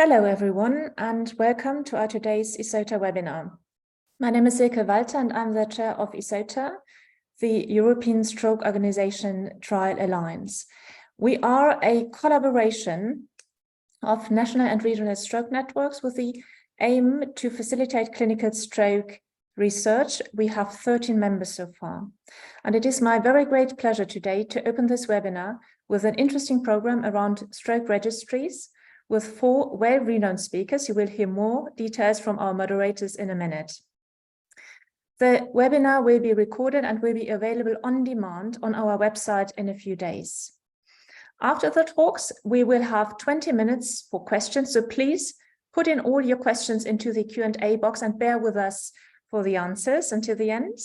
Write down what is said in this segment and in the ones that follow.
Hello everyone and welcome to our today's ESOTA webinar. My name is Silke Walter and I'm the chair of ESOTA, the European Stroke Organization Trial Alliance. We are a collaboration of national and regional stroke networks with the aim to facilitate clinical stroke research. We have 13 members so far. And it is my very great pleasure today to open this webinar with an interesting program around stroke registries with 4 well-renowned speakers. You will hear more details from our moderators in a minute. The webinar will be recorded and will be available on demand on our website in a few days. After the talks, we will have 20 minutes for questions, so please put in all your questions into the Q&A box and bear with us for the answers until the end.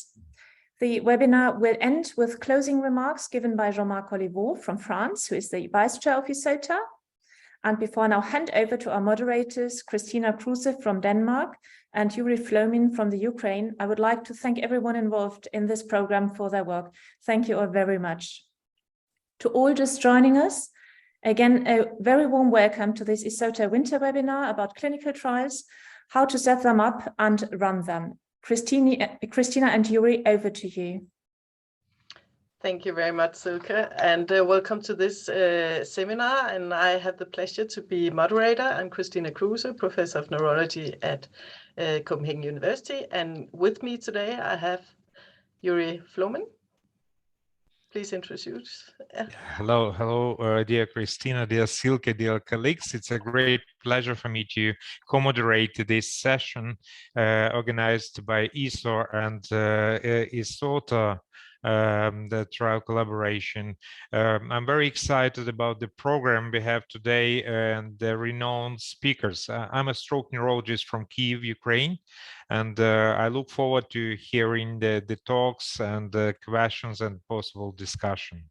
The webinar will end with closing remarks given by Jean-Marc Oliveau from France, who is the Vice Chair of ESOTA. And before I now hand over to our moderators, Christina Kruse from Denmark and Yuri Flomin from the Ukraine, I would like to thank everyone involved in this program for their work. Thank you all very much. To all just joining us, again, a very warm welcome to this ESOTA winter webinar about clinical trials, how to set them up and run them. Christina and Yuri, over to you. Thank you very much, Silke, and welcome to this seminar. And I have the pleasure to be moderator. I'm Christina Kruse, Professor of Neurology at Copenhagen University. And with me today, I have Yuri Flomin. Please introduce. Hello, dear Christina, dear Silke, dear colleagues. It's a great pleasure for me to co-moderate this session organized by ESO and ESOTA, the trial collaboration. I'm very excited about the program we have today and the renowned speakers. I'm a stroke neurologist from Kyiv, Ukraine, and I look forward to hearing the talks and the questions and possible discussion.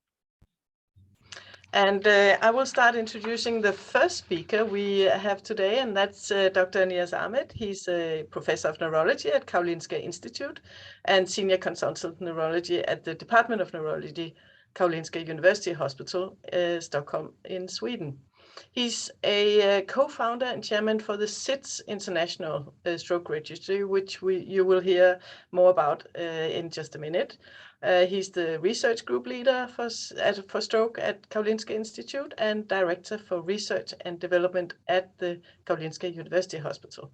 And I will start introducing the first speaker we have today, and that's Dr. Niaz Ahmed. He's a professor of neurology at Karolinska Institute and senior consultant neurology at the Department of Neurology, Karolinska University Hospital, Stockholm in Sweden. He's a co-founder and chairman for the SIDS International Stroke Registry, which you will hear more about in just a minute. He's the research group leader for stroke at Karolinska Institute and director for research and development at the Karolinska University Hospital.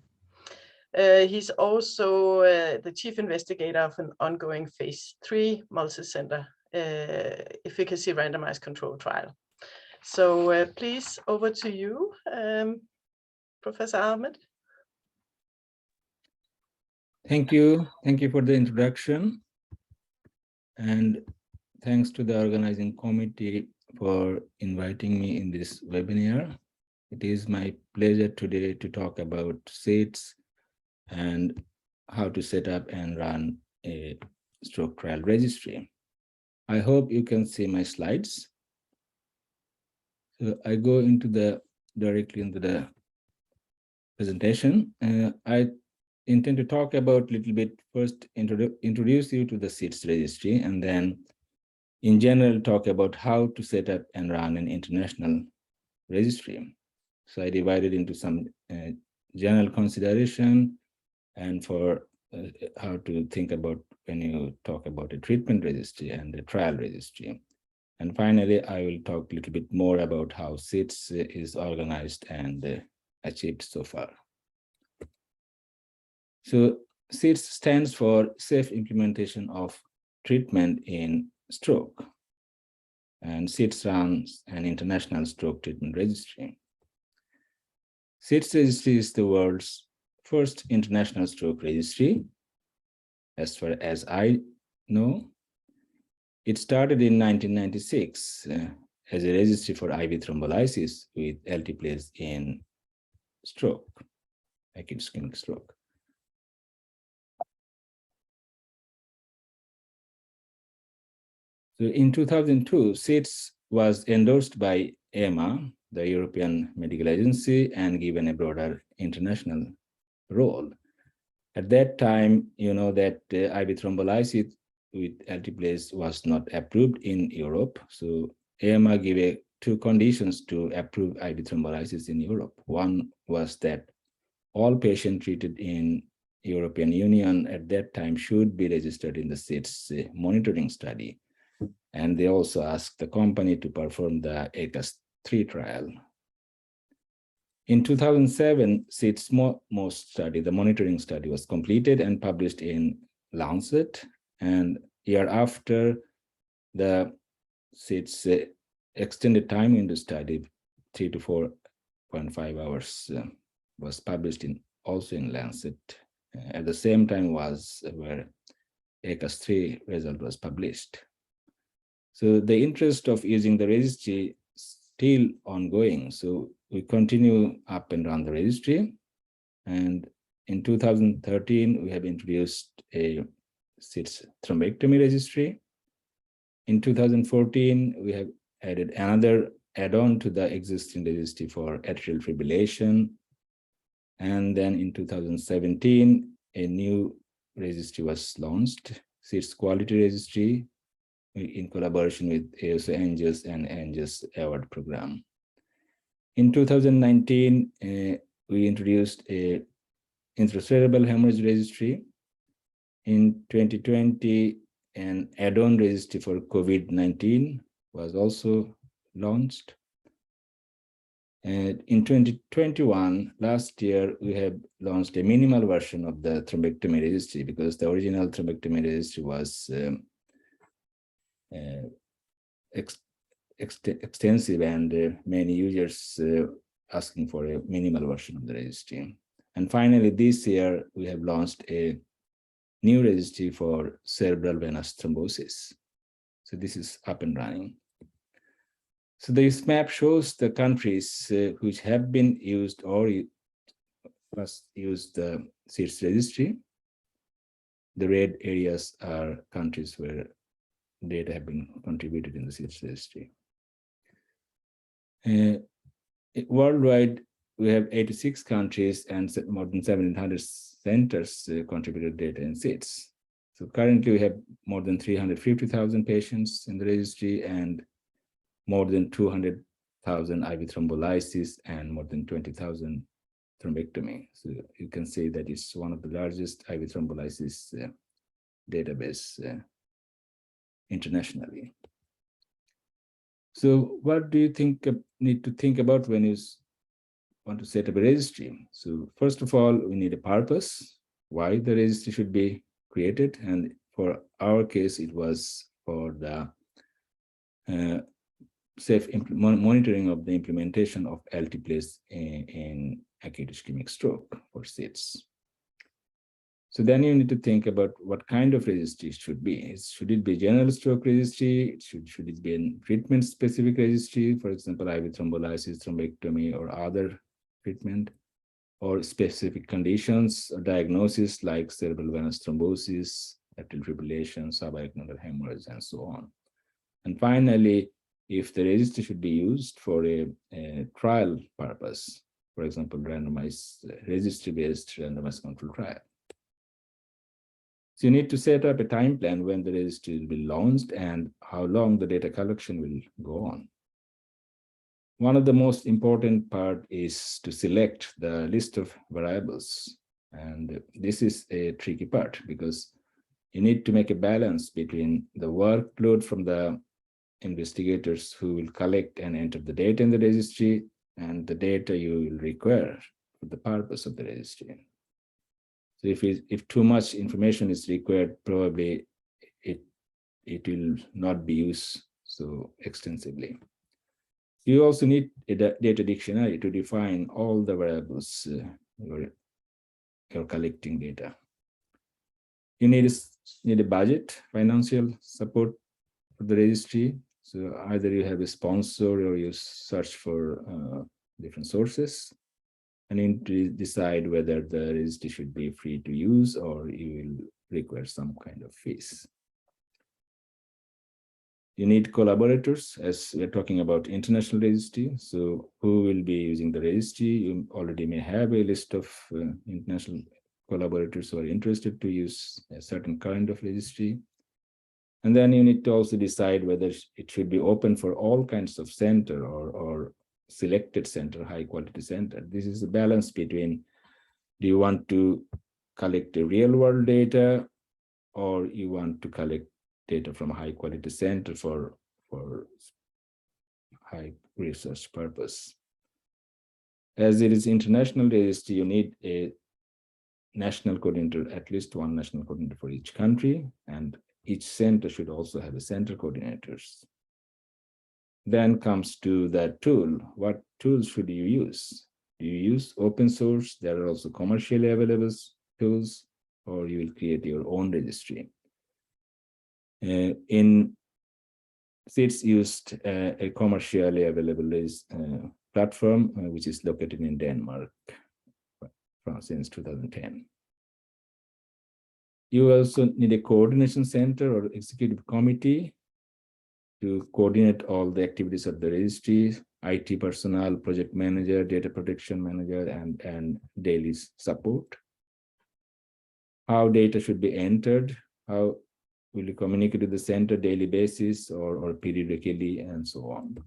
He's also the chief investigator of an ongoing phase 3 multi-center efficacy randomized control trial. So please, over to you, Professor Ahmed. Thank you. Thank you for the introduction. And thanks to the organizing committee for inviting me in this webinar. It is my pleasure today to talk about SIDS and how to set up and run a stroke trial registry. I hope you can see my slides. So I go directly into the presentation. I intend to talk about a little bit, first introduce you to the SIDS registry, and then in general talk about how to set up and run an international registry. So I divided into some general consideration and for how to think about when you talk about a treatment registry and a trial registry. And finally, I will talk a little bit more about how SIDS is organized and achieved so far. So SIDS stands for Safe Implementation of Treatment in Stroke, and SIDS runs an international stroke treatment registry. SIDS registry is the world's first international stroke registry, as far as I know. It started in 1996 as a registry for IV thrombolysis with altiplase in stroke, acute ischemic stroke. So in 2002, SIDS was endorsed by EMA, the European Medical Agency, and given a broader international role. At that time, you know that IV thrombolysis with altiplase was not approved in Europe. So EMA gave a two conditions to approve IV thrombolysis in Europe. One was that all patients treated in European Union at that time should be registered in the SIDS monitoring study. And they also asked the company to perform the ECAS-3 trial. In 2007, SIDS most study, the monitoring study, was completed and published in Lancet. And year after, the SIDS extended time in the study, 3 to 4.5 hours, was published also in Lancet. At the same time was where ECAS-3 result was published. So the interest of using the registry still ongoing. So we continue up and run the registry. And in 2013, we have introduced a SIDS thrombectomy registry. In 2014, we have added another add-on to the existing registry for atrial fibrillation. And then in 2017, a new registry was launched, SIDS Quality Registry, in collaboration with ESOTA Angels and Angels Award Program. In 2019, we introduced a intracerebral hemorrhage registry. In 2020, an add-on registry for COVID-19 was also launched. And in 2021, last year, we have launched a minimal version of the thrombectomy registry because the original thrombectomy registry was extensive and many users asking for a minimal version of the registry. And finally, this year, we have launched a new registry for cerebral venous thrombosis. So this is up and running. So this map shows the countries which have been used or must use the SIDS registry. The red areas are countries where data have been contributed in the SIDS registry. Worldwide, we have 86 countries and more than 1,700 centers contributed data in SIDS. So currently we have more than 350,000 patients in the registry and more than 200,000 IV thrombolysis and more than 20,000 thrombectomy. So you can see that it's one of the largest IV thrombolysis database internationally. So what do you need to think about when you want to set up a registry? So first of all, we need a purpose, why the registry should be created. And for our case, it was for the safe monitoring of the implementation of alteplase in acute ischemic stroke or SIDS. So then you need to think about what kind of registry it should be. Should it be general stroke registry? Should it be a treatment-specific registry, for example, IV thrombolysis, thrombectomy, or other treatment, or specific conditions or diagnosis like cerebral venous thrombosis, atrial fibrillation, subarachnoidal hemorrhage, and so on. And finally, if the registry should be used for a trial purpose, for example, randomized registry-based randomized control trial. So you need to set up a time plan when the registry will be launched and how long the data collection will go on. One of the most important part is to select the list of variables. And this is a tricky part because you need to make a balance between the workload from the investigators who will collect and enter the data in the registry and the data you will require for the purpose of the registry. So if too much information is required, probably it will not be used so extensively. You also need a data dictionary to define all the variables you're collecting data. You need a budget, financial support for the registry. So either you have a sponsor or you search for different sources. And you need to decide whether the registry should be free to use or you will require some kind of fees. You need collaborators, as we're talking about international registry. So who will be using the registry? You already may have a list of international collaborators who are interested to use a certain kind of registry. And then you need to also decide whether it should be open for all kinds of center or selected center, high quality center. This is a balance between, do you want to collect the real world data, or you want to collect data from a high quality center for high research purpose. As it is international registry, you need a national coordinator, at least one national coordinator for each country, and each center should also have a center coordinators. Then comes to that tool. What tools should you use? Do you use open source? There are also commercially available tools, or you will create your own registry. In SIDS used a commercially available platform, which is located in Denmark since 2010. You also need a coordination center or executive committee to coordinate all the activities of the registry, IT personnel, project manager, data protection manager, and daily support. How data should be entered, how will you communicate with the center daily basis or periodically, and so on.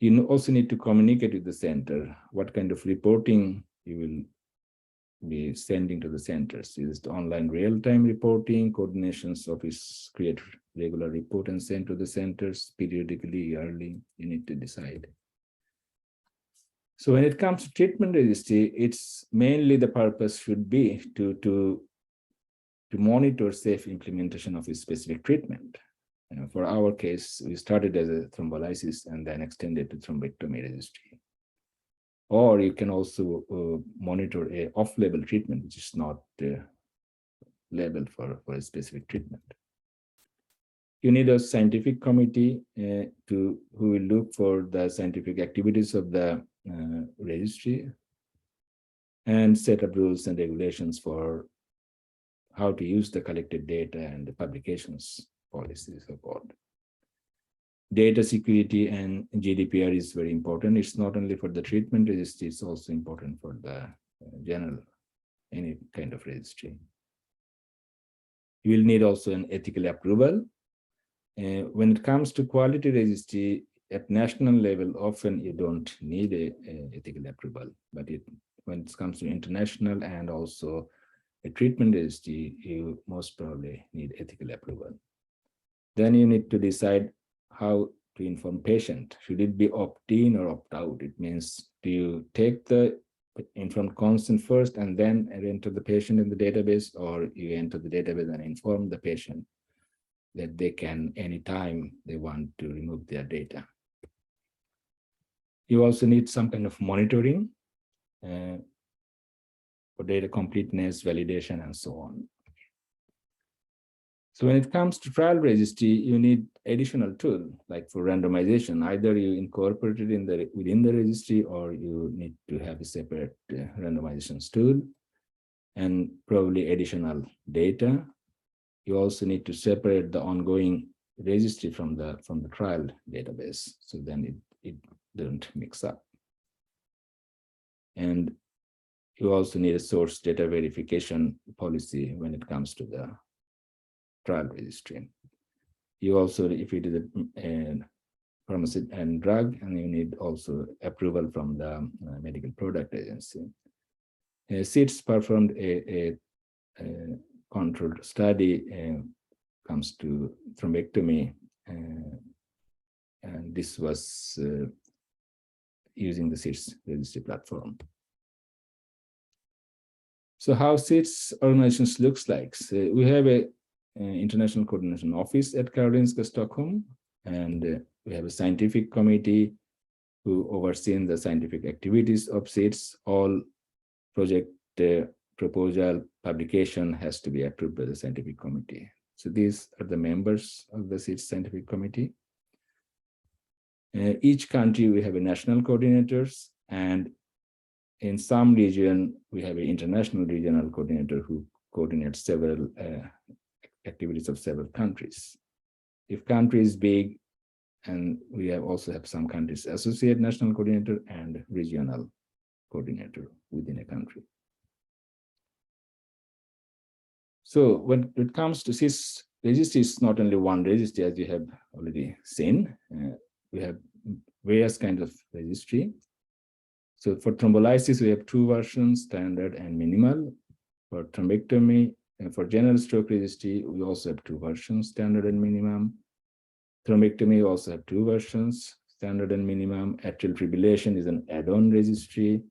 You also need to communicate with the center, what kind of reporting you will be sending to the centers. Is it online real-time reporting, coordinations office create regular report and send to the centers periodically, yearly, you need to decide. So when it comes to treatment registry, it's mainly the purpose should be to monitor safe implementation of a specific treatment. For our case, we started as a thrombolysis and then extended to thrombectomy registry. Or you can also monitor a off-label treatment, which is not labeled for a specific treatment. You need a scientific committee who will look for the scientific activities of the registry and set up rules and regulations for how to use the collected data and the publications policies of board. Data security and GDPR is very important. It's not only for the treatment registry, it's also important for the general, any kind of registry. You will need also an ethical approval. When it comes to quality registry at national level, often you don't need a ethical approval, but when it comes to international and also a treatment registry, you most probably need ethical approval. Then you need to decide how to inform patient. Should it be opt-in or opt-out? It means, do you take the informed consent first and then enter the patient in the database, or you enter the database and inform the patient that they can, anytime they want to remove their data. You also need some kind of monitoring for data completeness, validation, and so on. So when it comes to trial registry, you need additional tool, like for randomization. Either you incorporate it within the registry, or you need to have a separate randomizations tool, and probably additional data. You also need to separate the ongoing registry from the trial database, so then it doesn't mix up. And you also need a source data verification policy when it comes to the trial registry. You also, if it is a pharmacy and drug, and you need also approval from the medical product agency. SIDS performed a controlled study comes to thrombectomy, and this was using the SIDS registry platform. So how SIDS organizations looks like? So we have a international coordination office at Karolinska Stockholm, and we have a scientific committee who oversees the scientific activities of SIDS. All project proposal publication has to be approved by the scientific committee. So these are the members of the SIDS scientific committee. Each country we have a national coordinators, and in some region we have an international regional coordinator who coordinates several activities of several countries. If country is big, and we also have some countries associate national coordinator and regional coordinator within a country. So when it comes to SIDS registry is not only one registry, as you have already seen. We have various kinds of registry. So for thrombolysis, we have two versions, standard and minimal. For thrombectomy and for general stroke registry, we also have two versions, standard and minimum. Thrombectomy also have two versions, standard and minimum. Atrial fibrillation is an add-on registry.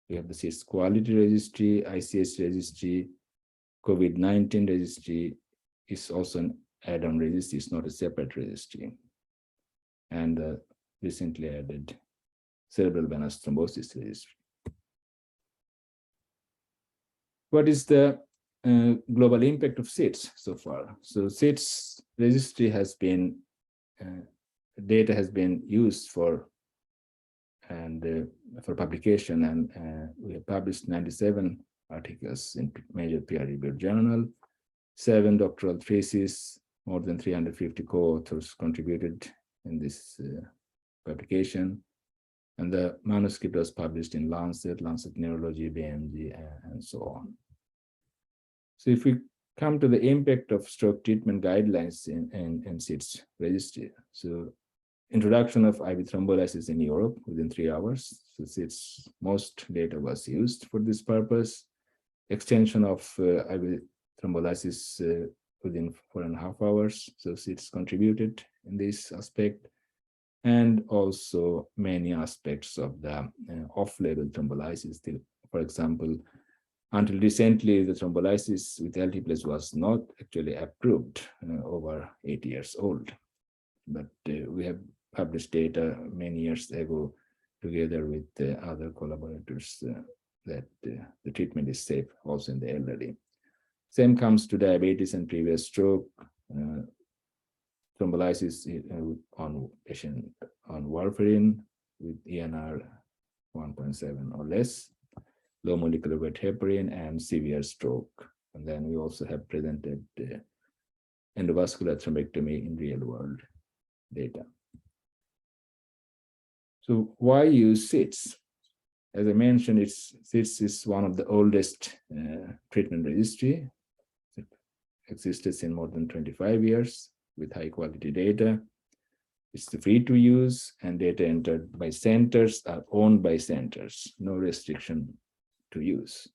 We have the SIDS quality registry, ICS registry, COVID-19 registry is also an add-on registry, it's not a separate registry. And recently added cerebral venous thrombosis registry. What is the global impact of SIDS so far? So SIDS registry has been, data has been used for publication, and we have published 97 articles in major peer-reviewed journal, 7 doctoral theses, more than 350 co-authors contributed in this publication, and the manuscript was published in Lancet, Lancet Neurology, BMG, and so on. So if we come to the impact of stroke treatment guidelines in SIDS registry, so introduction of IV thrombolysis in Europe within 3 hours. So SIDS, most data was used for this purpose. Extension of IV thrombolysis within 4.5 hours. So SIDS contributed in this aspect. And also many aspects of the off-label thrombolysis. For example, until recently, the thrombolysis with alteplase was not actually approved over 8 years old. But we have published data many years ago together with other collaborators that the treatment is safe also in the elderly. Same comes to diabetes and previous stroke. Thrombolysis on patient on warfarin with ENR 1.7 or less, low molecular weight heparin, and severe stroke. And then we also have presented endovascular thrombectomy in real world data. So why use SIDS? As I mentioned, SIDS is one of the oldest treatment registry. It existed in more than 25 years with high quality data. It's free to use, and data entered by centers are owned by centers, no restriction to use.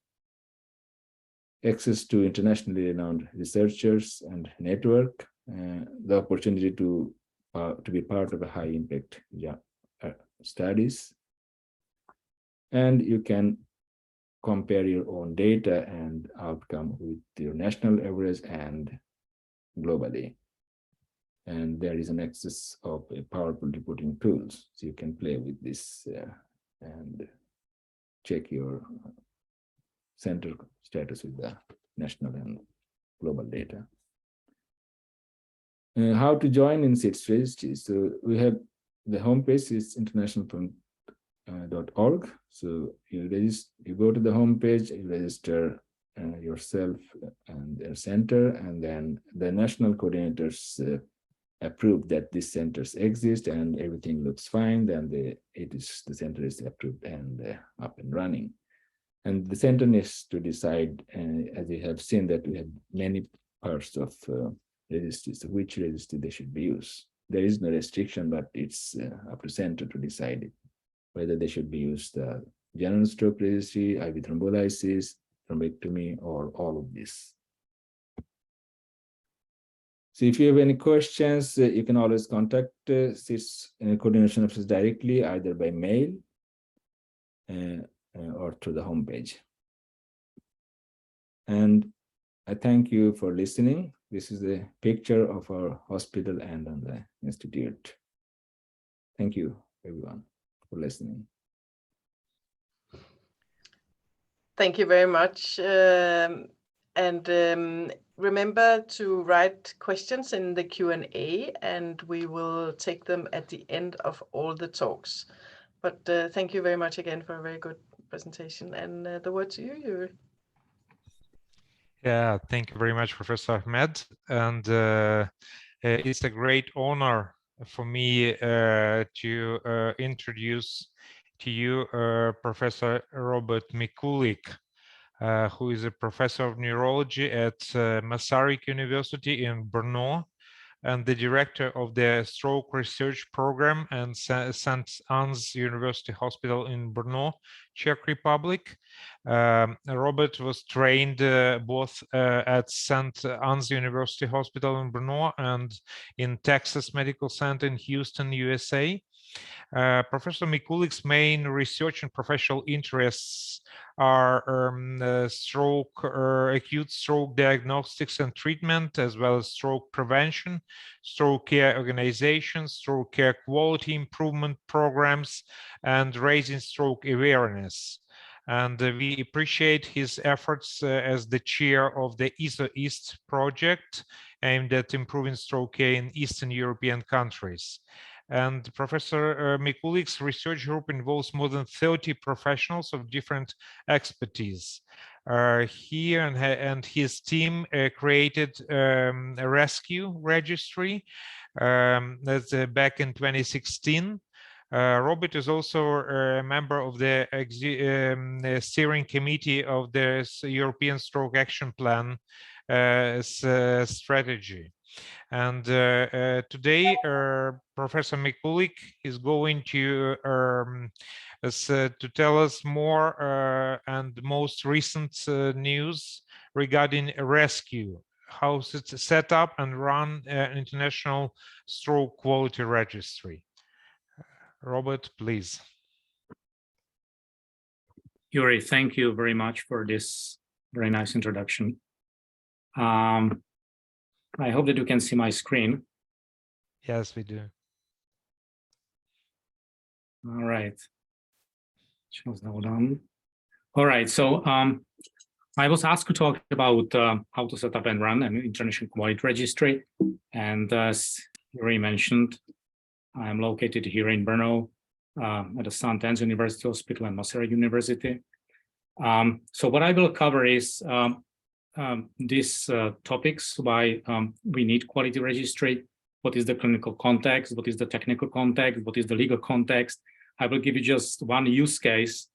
Access to internationally renowned researchers and network, the opportunity to be part of a high impact studies, and you can compare your own data and outcome with your national average and globally. And there is an access of powerful reporting tools, so you can play with this and check your center status with the national and global data. How to join in SIDS registry? So we have the homepage is international.org. So you go to the homepage, you register yourself and their center, and then the national coordinators approve that these centers exist and everything looks fine. Then the center is approved and up and running. And the center needs to decide, as you have seen, that we have many parts of registries, which registry they should be used. There is no restriction, but it's up to center to decide whether they should be used general stroke registry, IV thrombolysis, thrombectomy, or all of this. So if you have any questions, you can always contact SIDS coordination office directly, either by mail or through the homepage. And I thank you for listening. This is a picture of our hospital and on the institute. Thank you, everyone, for listening. Thank you very much. Remember to write questions in the Q&A, and we will take them at the end of all the talks. But thank you very much again for a very good presentation. And the word to you, Yuri. Yeah, thank you very much, Professor Ahmed. And it's a great honor for me to introduce to you Professor Robert Mikulik. who is a professor of neurology at Masaryk University in Brno, and the director of the stroke research program at St. Anne's University Hospital in Brno, Czech Republic. Robert was trained both at St. Anne's University Hospital in Brno and in Texas Medical Center in Houston, USA. Professor Mikulik's main research and professional interests are stroke, acute stroke diagnostics and treatment, as well as stroke prevention, stroke care organizations, stroke care quality improvement programs, and raising stroke awareness. And we appreciate his efforts as the chair of the ESO East project aimed at improving stroke care in Eastern European countries. And Professor Mikulik's research group involves more than 30 professionals of different expertise. He and his team created a rescue registry that's back in 2016. Robert is also a member of the steering committee of the European Stroke Action Plan strategy. And today, Professor Mikulik is going to tell us more and most recent news regarding rescue, how it's set up and run an international stroke quality registry. Robert, please. Yuri, thank you very much for this very nice introduction. I hope that you can see my screen. Yes, we do. All right. Shows now done. All right. So I was asked to talk about how to set up and run an international quality registry. And as Yuri mentioned, I am located here in Brno at the St. Anne's University Hospital and Masaryk University. So what I will cover is these topics, why we need quality registry, what is the clinical context, what is the technical context, what is the legal context. I will give you just one use case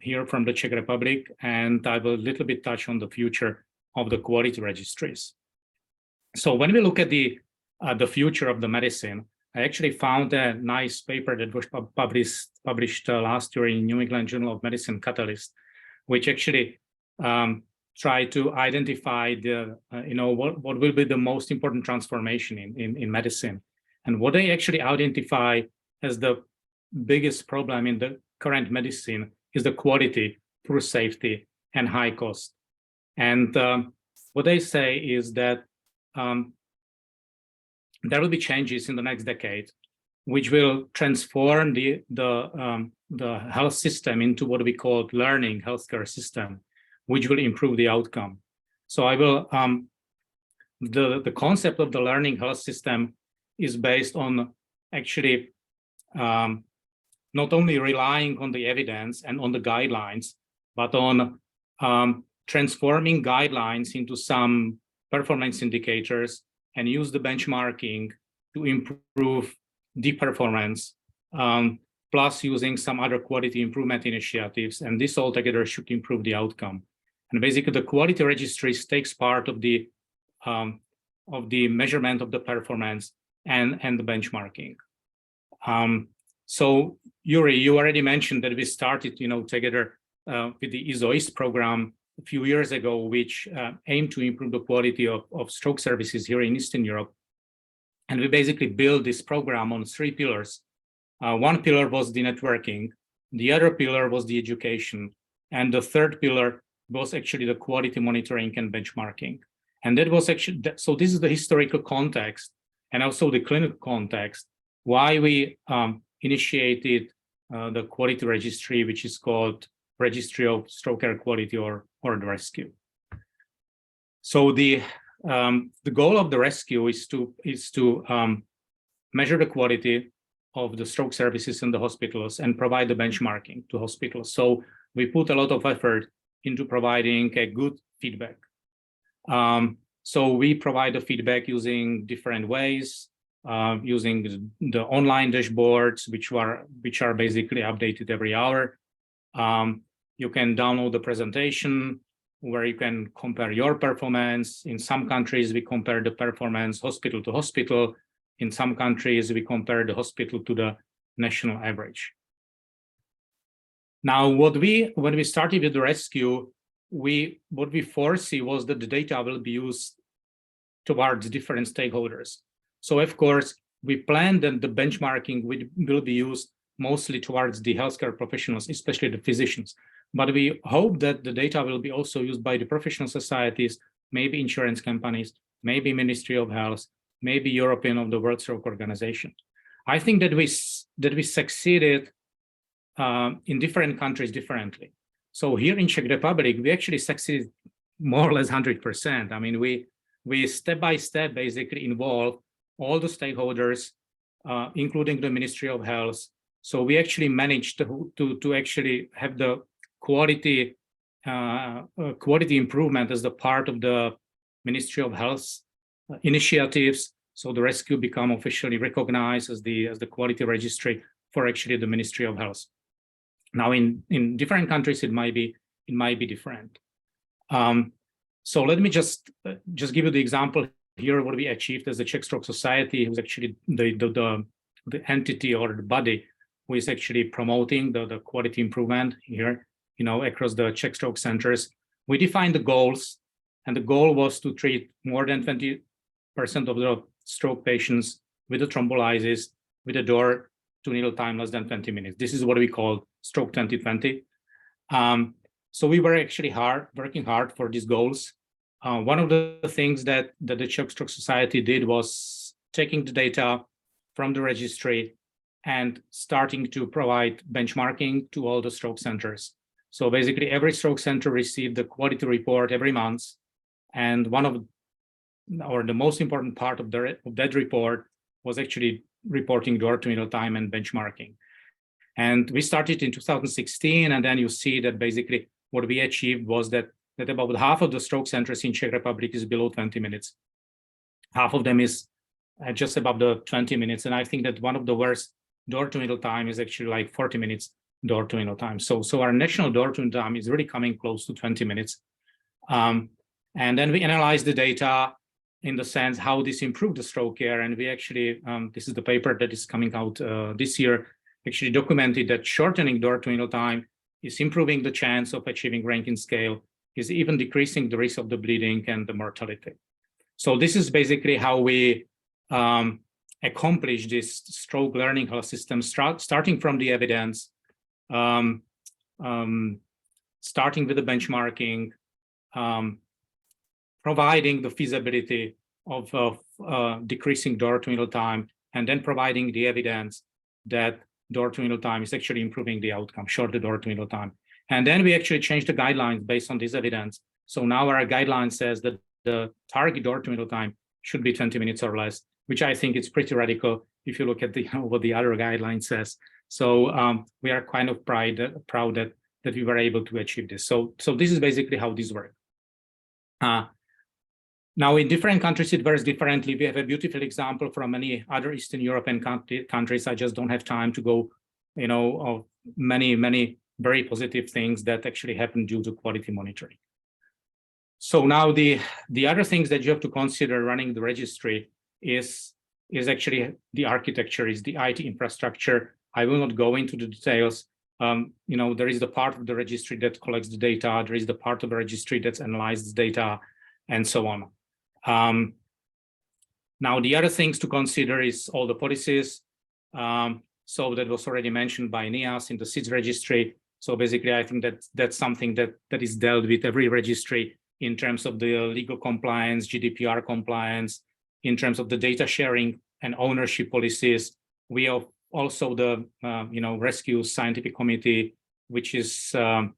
here from the Czech Republic, and I will a little bit touch on the future of the quality registries. So when we look at the future of the medicine, I actually found a nice paper that was published last year in New England Journal of Medicine Catalyst, which actually try to identify the what will be the most important transformation in medicine. And what they actually identify as the biggest problem in the current medicine is the quality, poor safety, and high cost. And what they say is that there will be changes in the next decade, which will transform the health system into what we call learning healthcare system, which will improve the outcome. So I will, the concept of the learning health system is based on actually not only relying on the evidence and on the guidelines, but on transforming guidelines into some performance indicators and use the benchmarking to improve the performance, plus using some other quality improvement initiatives. And this all together should improve the outcome. And basically the quality registries takes part of the measurement of the performance and the benchmarking. So Yuri, you already mentioned that we started, together with the ESO East program a few years ago, which aimed to improve the quality of stroke services here in Eastern Europe. And we basically built this program on 3 pillars. One pillar was the networking, the other pillar was the education, and the third pillar was actually the quality monitoring and benchmarking. And that was actually, so this is the historical context and also the clinical context, why we initiated the quality registry, which is called Registry of Stroke Care Quality or the rescue. So the goal of the rescue is to measure the quality of the stroke services in the hospitals and provide the benchmarking to hospitals. So we put a lot of effort into providing a good feedback. So we provide the feedback using different ways, using the online dashboards, which are basically updated every hour. You can download the presentation where you can compare your performance. In some countries, we compare the performance hospital to hospital. In some countries, we compare the hospital to the national average. Now, when we started with the rescue, what we foresee was that the data will be used towards different stakeholders. So of course, we planned that the benchmarking will be used mostly towards the healthcare professionals, especially the physicians. But we hope that the data will be also used by the professional societies, maybe insurance companies, maybe Ministry of Health, maybe European of the World Stroke Organization. I think that we succeeded in different countries differently. So here in Czech Republic, we actually succeeded more or less 100%. I mean, we step by step basically involve all the stakeholders, including the Ministry of Health. So we actually managed to actually have the quality improvement as the part of the Ministry of Health initiatives. So the rescue become officially recognized as the quality registry for actually the Ministry of Health. Now in different countries it might be different. So let me just give you the example here what we achieved as the Czech Stroke Society, who's actually the entity or the body who is actually promoting the quality improvement here, across the Czech Stroke centers. We defined the goals, and the goal was to treat more than 20% of the stroke patients with a thrombolysis with a door to needle time less than 20 minutes. This is what we call Stroke 2020. So we were actually working hard for these goals. One of the things that the Czech Stroke Society did was taking the data from the registry and starting to provide benchmarking to all the stroke centers. So basically every stroke center received the quality report every month. And the most important part of that report was actually reporting door to needle time and benchmarking. And we started in 2016, and then you see that basically what we achieved was that about half of the stroke centers in Czech Republic is below 20 minutes. Half of them is just above the 20 minutes. And I think that one of the worst door to needle time is actually like 40 minutes door to needle time. So our national door to needle time is really coming close to 20 minutes. And then we analyzed the data in the sense how this improved the stroke care. And we actually, this is the paper that is coming out this year, actually documented that shortening door to needle time is improving the chance of achieving Rankin scale, is even decreasing the risk of the bleeding and the mortality. So this is basically how we accomplish this stroke learning health system, starting from the evidence, starting with the benchmarking, providing the feasibility of decreasing door to needle time, and then providing the evidence that door to needle time is actually improving the outcome, shorter door to needle time. And then we actually changed the guidelines based on this evidence. So now our guideline says that the target door to needle time should be 20 minutes or less, which I think is pretty radical if you look at what the other guideline says. So we are kind of proud that we were able to achieve this. So this is basically how this works. Now, in different countries, it varies differently. We have a beautiful example from many other Eastern European countries. I just don't have time to go, of many very positive things that actually happen due to quality monitoring. So now the other things that you have to consider running the registry is actually the architecture, is the IT infrastructure. I will not go into the details. There is the part of the registry that collects the data. There is the part of the registry that analyzes data, and so on. Now, the other things to consider is all the policies. So that was already mentioned by NIAS in the SIDS registry. So basically, I think that's something that is dealt with every registry in terms of the legal compliance, GDPR compliance, in terms of the data sharing and ownership policies. We have also the Rescue Scientific Committee, which is where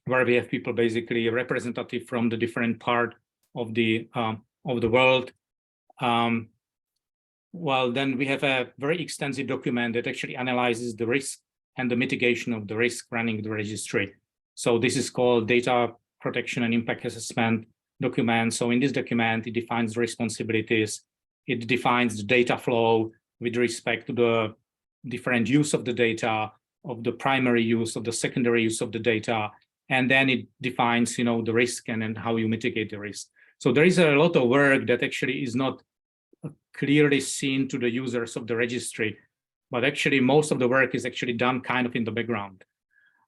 we have people basically representative from the different part of the world. Well, then we have a very extensive document that actually analyzes the risk and the mitigation of the risk running the registry. So this is called Data Protection and Impact Assessment document. So in this document, it defines the responsibilities. It defines the data flow with respect to the different use of the data, of the primary use, of the secondary use of the data. and then it defines, the risk and then how you mitigate the risk. So there is a lot of work that actually is not clearly seen to the users of the registry, but actually most of the work is actually done kind of in the background.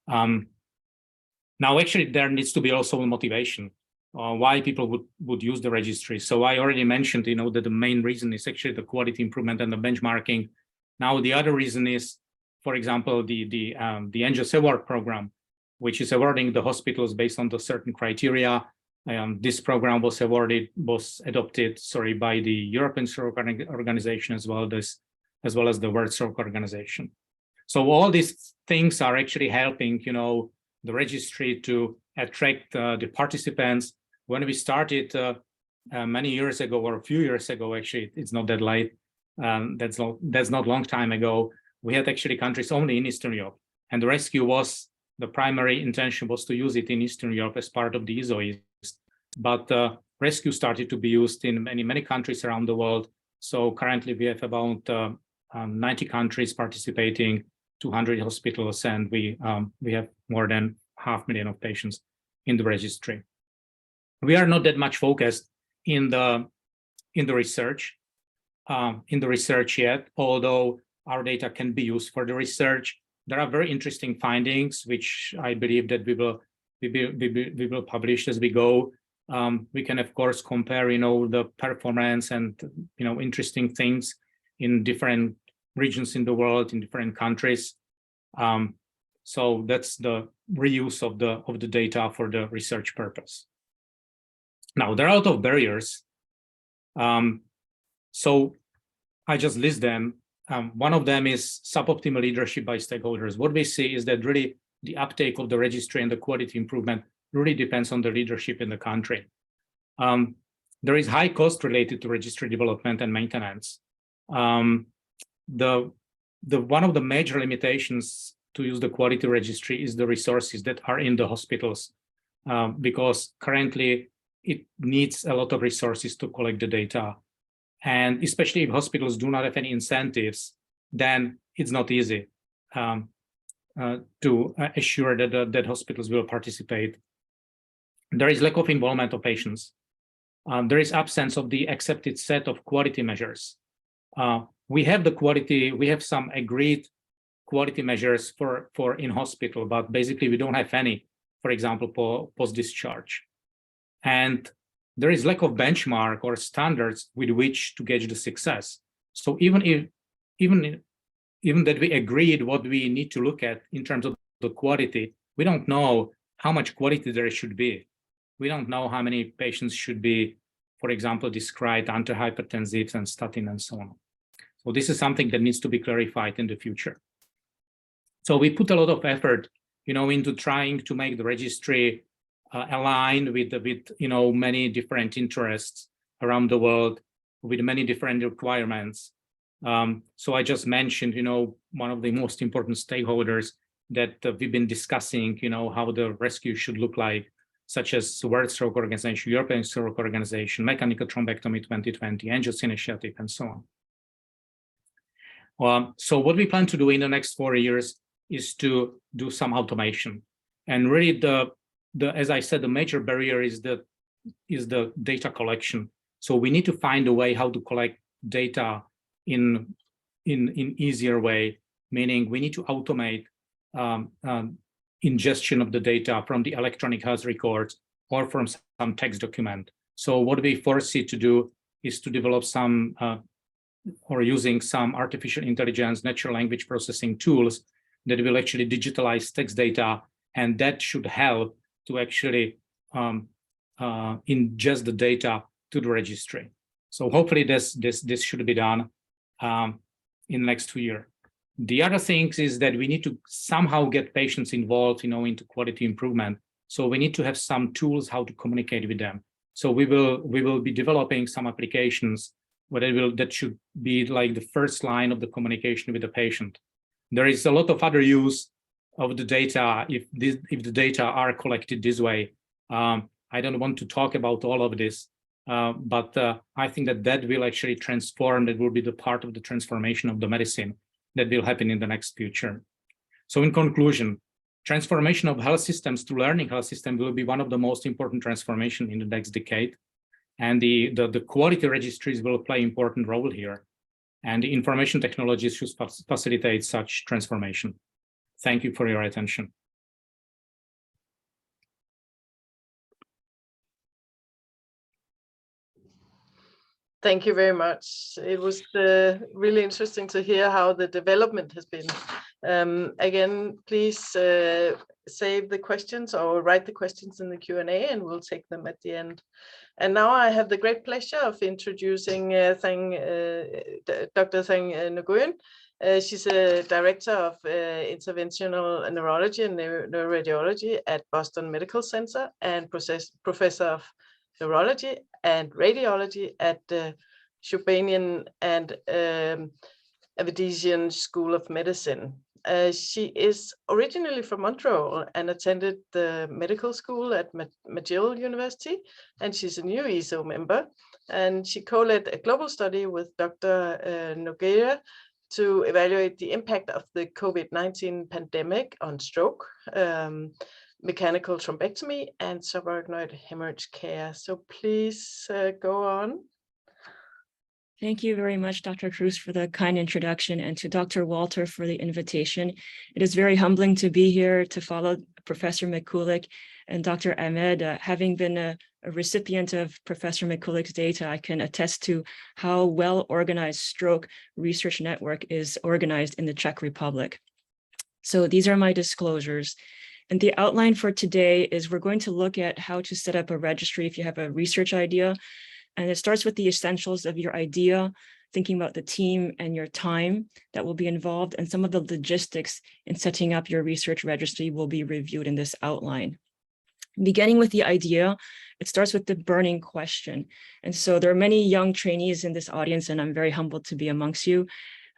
Now, actually, there needs to be also a motivation why people would use the registry. So I already mentioned, that the main reason is actually the quality improvement and the benchmarking. Now, the other reason is, for example, the NGOS award program, which is awarding the hospitals based on the certain criteria. This program was adopted by the European Stroke Organization as well as the World Stroke Organization. So all these things are actually helping, the registry to attract the participants. When we started many years ago, or a few years ago, actually, it's not that late. That's not long time ago. We had actually countries only in Eastern Europe, and the rescue was the primary intention was to use it in Eastern Europe as part of the ESOTA. But rescue started to be used in many countries around the world. So currently we have about 90 countries participating, 200 hospitals, and we have more than 500,000 of patients in the registry. We are not that much focused in the research yet, although our data can be used for the research. There are very interesting findings, which I believe that we will publish as we go. We can of course compare, the performance and interesting things in different regions in the world, in different countries. So that's the reuse of the data for the research purpose. Now, there are a lot of barriers. So I just list them. One of them is suboptimal leadership by stakeholders. What we see is that really the uptake of the registry and the quality improvement really depends on the leadership in the country. There is high cost related to registry development and maintenance. One of the major limitations to use the quality registry is the resources that are in the hospitals, because currently it needs a lot of resources to collect the data. And especially if hospitals do not have any incentives, then it's not easy to assure that hospitals will participate. There is lack of involvement of patients. There is absence of the accepted set of quality measures. We have some agreed quality measures for in hospital, but basically we don't have any, for example, for post-discharge. And there is lack of benchmark or standards with which to gauge the success. So even that we agreed what we need to look at in terms of the quality, we don't know how much quality there should be. We don't know how many patients should be, for example, described antihypertensives and statin and so on. So this is something that needs to be clarified in the future. So we put a lot of effort, into trying to make the registry aligned with many different interests around the world, with many different requirements. So I just mentioned, one of the most important stakeholders that we've been discussing, how the rescue should look like, such as World Stroke Organization, European Stroke Organization, Mechanical Thrombectomy 2020, NGOS Initiative, and so on. So what we plan to do in the next 4 years is to do some automation. And really as I said, the major barrier is the data collection. So we need to find a way how to collect data in easier way, meaning we need to automate ingestion of the data from the electronic health records or from some text document. So what we foresee to do is to develop some or using some artificial intelligence, natural language processing tools that will actually digitalize text data, and that should help to actually ingest the data to the registry. So hopefully this should be done in the next 2 years. The other thing is that we need to somehow get patients involved, into quality improvement. So we need to have some tools how to communicate with them. So we will be developing some applications that should be like the first line of the communication with the patient. There is a lot of other use of the data if the data are collected this way. I don't want to talk about all of this, but I think that will actually transform, that will be the part of the transformation of the medicine that will happen in the next future. So in conclusion, Transformation of health systems to learning health system will be one of the most important transformation in the next decade. And the quality registries will play an important role here. And the information technologies should facilitate such transformation. Thank you for your attention. Thank you very much. It was really interesting to hear how the development has been. Again, please save the questions or write the questions in the Q&A and we'll take them at the end. And now I have the great pleasure of introducing Dr. Thang Nguyen. She's a director of interventional neurology and neuroradiology at Boston Medical Center and professor of neurology and radiology at the Shubanian and Avedisian School of Medicine. She is originally from Montreal and attended the medical school at McGill University, and she's a new ESO member. And she co-led a global study with Dr. Nogueira to evaluate the impact of the COVID-19 pandemic on stroke, mechanical thrombectomy, and subarachnoid hemorrhage care. So please go on. Thank you very much, Dr. Cruz, for the kind introduction, and to Dr. Walter for the invitation. It is very humbling to be here to follow Professor Mikulik and Dr. Ahmed. Having been a recipient of Professor Mikulik's data, I can attest to how well organized stroke research network is organized in the Czech Republic. So these are my disclosures. And the outline for today is we're going to look at how to set up a registry if you have a research idea. And it starts with the essentials of your idea, thinking about the team and your time that will be involved, and some of the logistics in setting up your research registry will be reviewed in this outline. Beginning with the idea, it starts with the burning question. And so there are many young trainees in this audience, and I'm very humbled to be amongst you.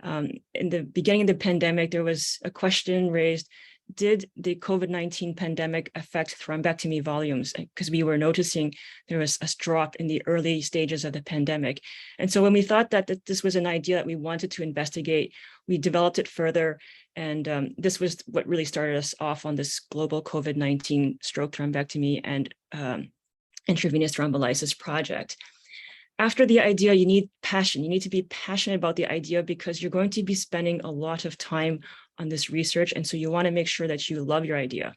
In the beginning of the pandemic, there was a question raised: did the COVID-19 pandemic affect thrombectomy volumes? Because we were noticing there was a drop in the early stages of the pandemic. And so when we thought that this was an idea that we wanted to investigate, we developed it further. And this was what really started us off on this global COVID-19 stroke thrombectomy and intravenous thrombolysis project. After the idea, you need passion. You need to be passionate about the idea because you're going to be spending a lot of time on this research. And so you want to make sure that you love your idea.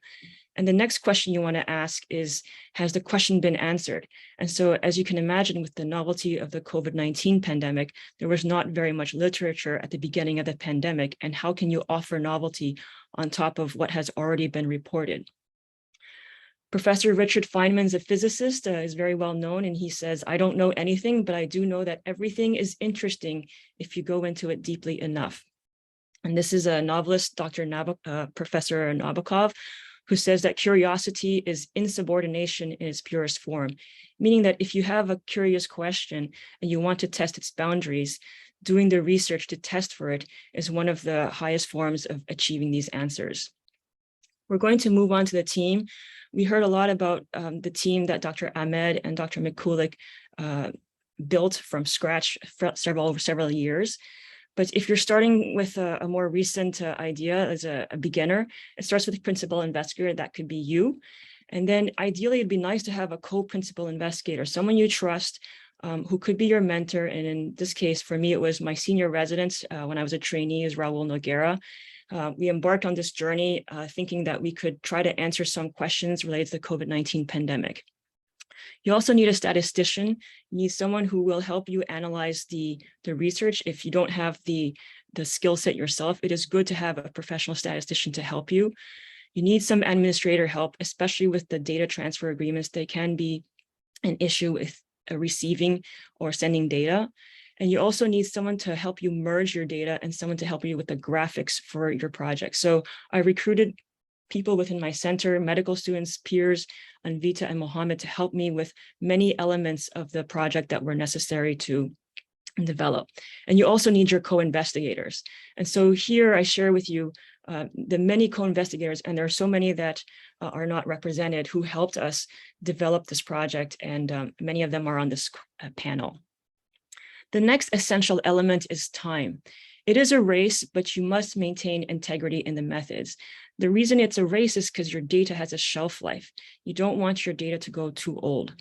And the next question you want to ask is, has the question been answered? And so as you can imagine, with the novelty of the COVID-19 pandemic, there was not very much literature at the beginning of the pandemic. And how can you offer novelty on top of what has already been reported? Professor Richard Feynman's a physicist, is very well known, and he says, I don't know anything, but I do know that everything is interesting if you go into it deeply enough. And this is a novelist, Professor Nabokov, who says that curiosity is insubordination in its purest form, meaning that if you have a curious question and you want to test its boundaries, doing the research to test for it is one of the highest forms of achieving these answers. We're going to move on to the team. We heard a lot about the team that Dr. Ahmed and Dr. Mikulik built from scratch for several years. But if you're starting with a more recent idea as a beginner, it starts with a principal investigator. That could be you. And then ideally, it'd be nice to have a co-principal investigator, someone you trust, who could be your mentor. And in this case, for me, it was my senior resident when I was a trainee, is Raul Nogueira. We embarked on this journey thinking that we could try to answer some questions related to the COVID-19 pandemic. You also need a statistician. You need someone who will help you analyze the research. If you don't have the skill set yourself, it is good to have a professional statistician to help you. You need some administrator help, especially with the data transfer agreements. They can be an issue with receiving or sending data. And you also need someone to help you merge your data and someone to help you with the graphics for your project. So I recruited people within my center, medical students, peers, Anvita and Mohammed, to help me with many elements of the project that were necessary to develop. And you also need your co-investigators. And so here I share with you the many co-investigators, and there are so many that are not represented, who helped us develop this project, and many of them are on this panel. The next essential element is time. It is a race, but you must maintain integrity in the methods. The reason it's a race is because your data has a shelf life. You don't want your data to go too old.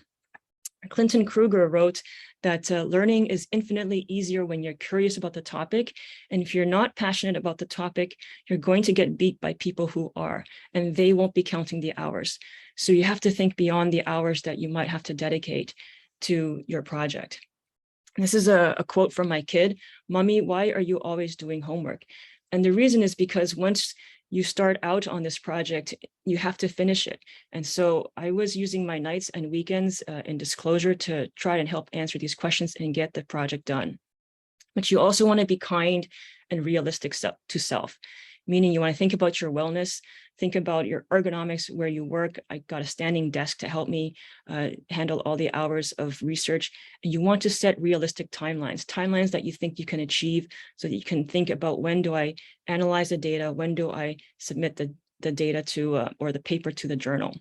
Clinton Kruger wrote that learning is infinitely easier when you're curious about the topic. And if you're not passionate about the topic, you're going to get beat by people who are, and they won't be counting the hours. So you have to think beyond the hours that you might have to dedicate to your project. This is a quote from my kid, "Mommy, why are you always doing homework?" And the reason is because once you start out on this project, you have to finish it. And so I was using my nights and weekends in disclosure to try and help answer these questions and get the project done. But you also want to be kind and realistic to self, meaning you want to think about your wellness, think about your ergonomics where you work. I got a standing desk to help me handle all the hours of research. And you want to set realistic timelines that you think you can achieve so that you can think about, when do I analyze the data? When do I submit the data to or the paper to the journal?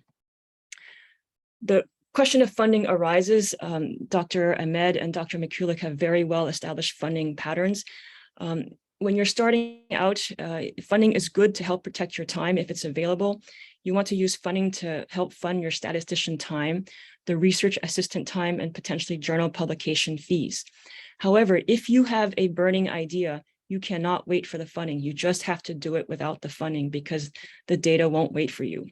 The question of funding arises. Dr. Ahmed and Dr. McCulloch have very well established funding patterns. When you're starting out, funding is good to help protect your time if it's available. You want to use funding to help fund your statistician time, the research assistant time, and potentially journal publication fees. However, if you have a burning idea, you cannot wait for the funding. You just have to do it without the funding because the data won't wait for you.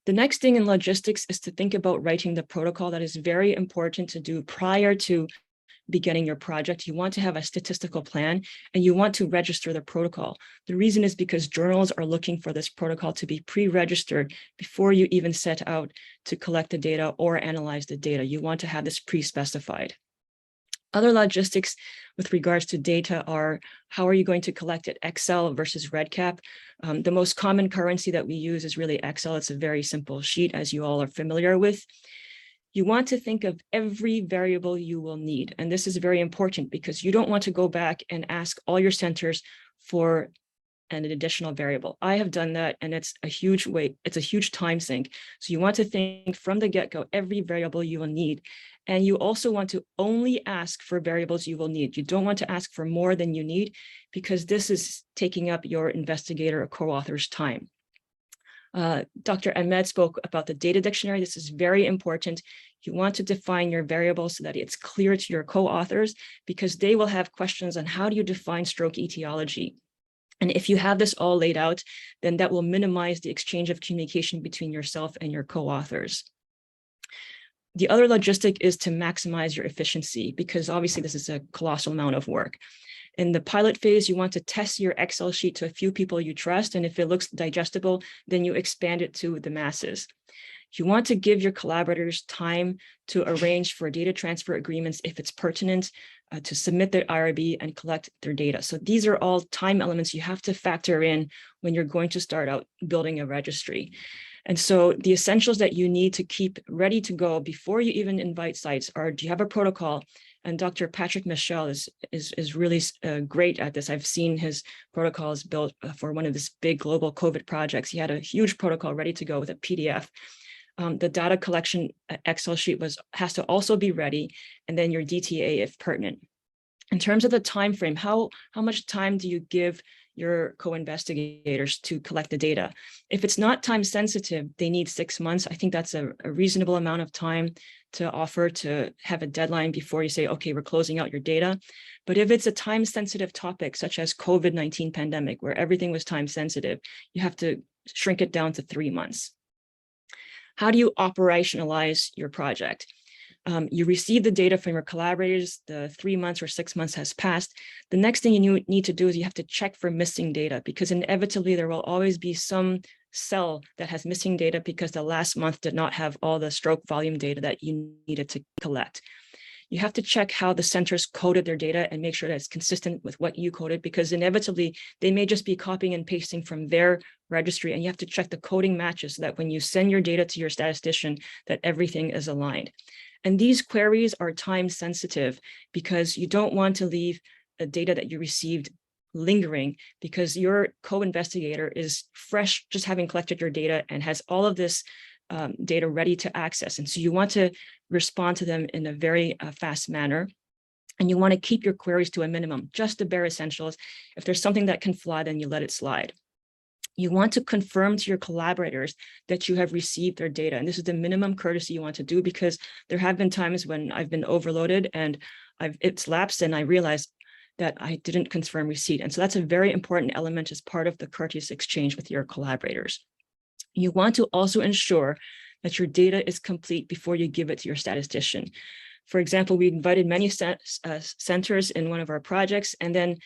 The next thing in logistics is to think about writing the protocol. That is very important to do prior to beginning your project. You want to have a statistical plan and you want to register the protocol. The reason is because journals are looking for this protocol to be pre-registered before you even set out to collect the data or analyze the data. You want to have this pre-specified. Other logistics with regards to data are, how are you going to collect it, Excel versus REDCap? The most common currency that we use is really Excel. It's a very simple sheet, as you all are familiar with. You want to think of every variable you will need. And this is very important because you don't want to go back and ask all your centers for an additional variable. I have done that and it's a huge time sink. So you want to think from the get-go, every variable you will need. And you also want to only ask for variables you will need. You don't want to ask for more than you need because this is taking up your investigator or co-author's time. Dr. Ahmed spoke about the data dictionary. This is very important. You want to define your variables so that it's clear to your co-authors because they will have questions on how do you define stroke etiology. And if you have this all laid out, then that will minimize the exchange of communication between yourself and your co-authors. The other logistic is to maximize your efficiency because obviously this is a colossal amount of work. In the pilot phase, you want to test your Excel sheet to a few people you trust, and if it looks digestible, then you expand it to the masses. You want to give your collaborators time to arrange for data transfer agreements if it's pertinent, to submit their IRB and collect their data. So these are all time elements you have to factor in when you're going to start out building a registry. And so the essentials that you need to keep ready to go before you even invite sites are, do you have a protocol? And Dr. Patrick Michel is really great at this. I've seen his protocols built for one of his big global COVID projects. He had a huge protocol ready to go with a PDF. The data collection Excel sheet has to also be ready, and then your DTA if pertinent. In terms of the time frame, how much time do you give your co-investigators to collect the data? If it's not time sensitive, they need 6 months. I think that's a reasonable amount of time to offer to have a deadline before you say, okay, we're closing out your data. But if it's a time sensitive topic, such as COVID-19 pandemic, where everything was time sensitive, you have to shrink it down to 3 months. How do you operationalize your project? You receive the data from your collaborators, the 3 months or 6 months has passed. The next thing you need to do is you have to check for missing data because inevitably there will always be some cell that has missing data because the last month did not have all the stroke volume data that you needed to collect. You have to check how the centers coded their data and make sure that it's consistent with what you coded because inevitably they may just be copying and pasting from their registry and you have to check the coding matches so that when you send your data to your statistician that everything is aligned. And these queries are time sensitive because you don't want to leave the data that you received lingering because your co-investigator is fresh, just having collected your data and has all of this data ready to access. And so you want to respond to them in a very fast manner. And you want to keep your queries to a minimum, just the bare essentials. If there's something that can fly, then you let it slide. You want to confirm to your collaborators that you have received their data. And this is the minimum courtesy you want to do, because there have been times when I've been overloaded and it's lapsed and I realized that I didn't confirm receipt. And so that's a very important element as part of the courteous exchange with your collaborators. You want to also ensure that your data is complete before you give it to your statistician. For example, we invited many centers in one of our projects, and then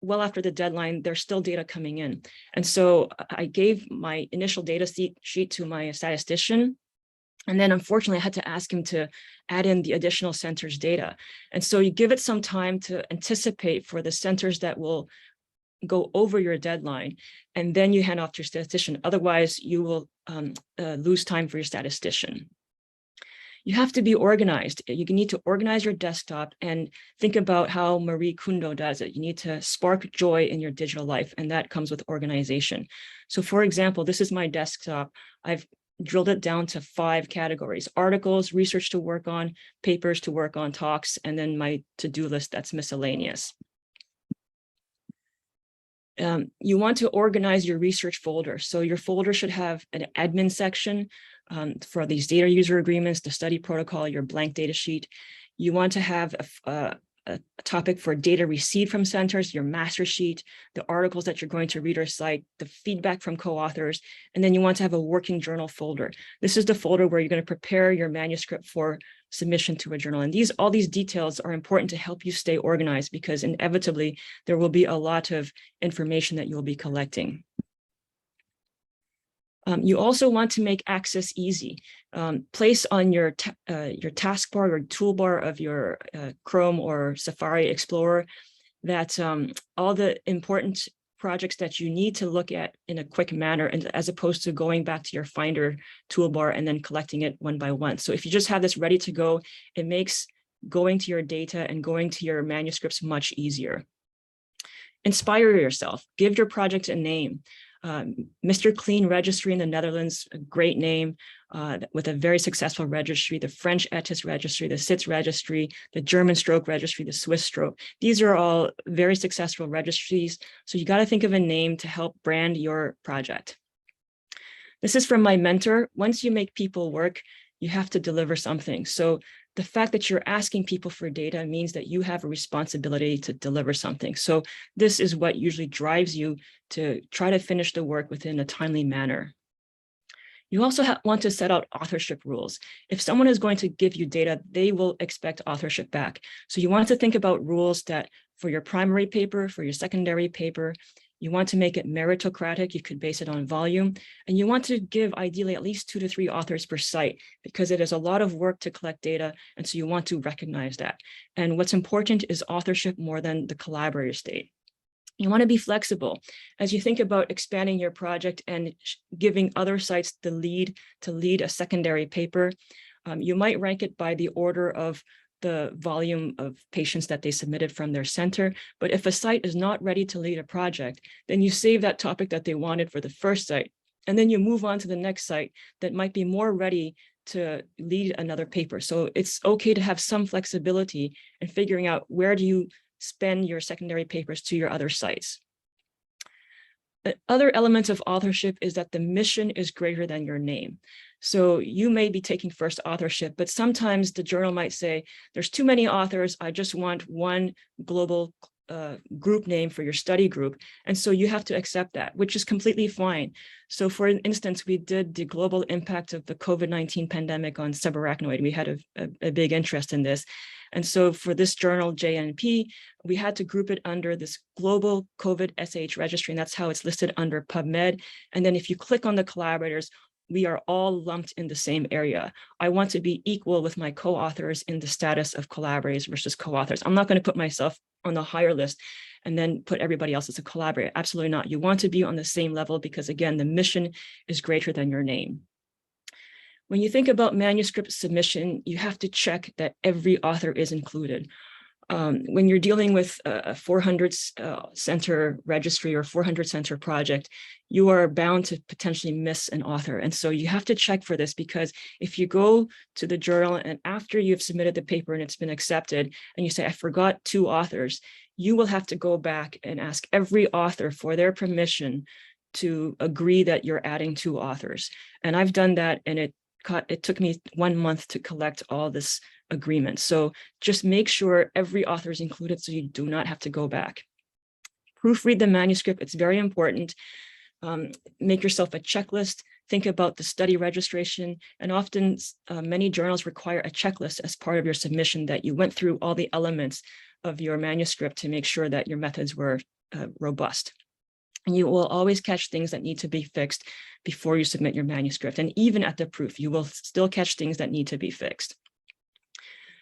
well after the deadline, there's still data coming in. And so I gave my initial data sheet to my statistician. And then unfortunately, I had to ask him to add in the additional centers data. And so you give it some time to anticipate for the centers that will go over your deadline, and then you hand off to your statistician. Otherwise, you will lose time for your statistician. You have to be organized. You need to organize your desktop and think about how Marie Kondo does it. You need to spark joy in your digital life, and that comes with organization. So for example, this is my desktop. I've drilled it down to 5 categories: articles, research to work on, papers to work on, talks, and then my to-do list that's miscellaneous. You want to organize your research folder. So your folder should have an admin section for these data user agreements, the study protocol, your blank data sheet. You want to have a topic for data received from centers, your master sheet, the articles that you're going to read or cite, the feedback from co-authors, and then you want to have a working journal folder. This is the folder where you're going to prepare your manuscript for submission to a journal. And all these details are important to help you stay organized, because inevitably there will be a lot of information that you'll be collecting. You also want to make access easy. Place on your taskbar or toolbar of your Chrome or Safari Explorer that all the important projects that you need to look at in a quick manner, and as opposed to going back to your Finder toolbar and then collecting it one by one. So if you just have this ready to go, it makes going to your data and going to your manuscripts much easier. Inspire yourself. Give your project a name. Mr. Clean Registry in the Netherlands, a great name with a very successful registry, the French ETIS Registry, the SITS Registry, the German Stroke Registry, the Swiss Stroke. These are all very successful registries. So you got to think of a name to help brand your project. This is from my mentor. Once you make people work, you have to deliver something. So the fact that you're asking people for data means that you have a responsibility to deliver something. So this is what usually drives you to try to finish the work within a timely manner. You also want to set out authorship rules. If someone is going to give you data, they will expect authorship back. So you want to think about rules that for your primary paper, for your secondary paper, you want to make it meritocratic. You could base it on volume, and you want to give ideally at least 2 to 3 authors per site, because it is a lot of work to collect data. And so you want to recognize that. And what's important is authorship more than the collaborator state. You want to be flexible as you think about expanding your project and giving other sites the lead to lead a secondary paper. You might rank it by the order of the volume of patients that they submitted from their center. But if a site is not ready to lead a project, then you save that topic that they wanted for the first site, and then you move on to the next site that might be more ready to lead another paper. So it's okay to have some flexibility in figuring out where do you spend your secondary papers to your other sites. Other elements of authorship is that the mission is greater than your name. So you may be taking first authorship, but sometimes the journal might say, there's too many authors, I just want one global group name for your study group. And so you have to accept that, which is completely fine. So for instance, we did the global impact of the COVID-19 pandemic on subarachnoid. We had a big interest in this. And so for this journal, JNP, we had to group it under this global COVID SH registry, and that's how it's listed under PubMed. And then if you click on the collaborators, we are all lumped in the same area. I want to be equal with my co-authors in the status of collaborators versus co-authors. I'm not going to put myself on the higher list and then put everybody else as a collaborator. Absolutely not. You want to be on the same level because, again, the mission is greater than your name. When you think about manuscript submission, you have to check that every author is included. When you're dealing with a 400 center registry or 400 center project, you are bound to potentially miss an author. And so you have to check for this, because if you go to the journal and after you've submitted the paper and it's been accepted and you say, I forgot 2 authors, you will have to go back and ask every author for their permission to agree that you're adding 2 authors. And I've done that, and it took me 1 month to collect all this agreement. So just make sure every author is included so you do not have to go back. Proofread the manuscript. It's very important. Make yourself a checklist. Think about the study registration. And often many journals require a checklist as part of your submission, that you went through all the elements of your manuscript to make sure that your methods were robust. And you will always catch things that need to be fixed before you submit your manuscript. And even at the proof, you will still catch things that need to be fixed.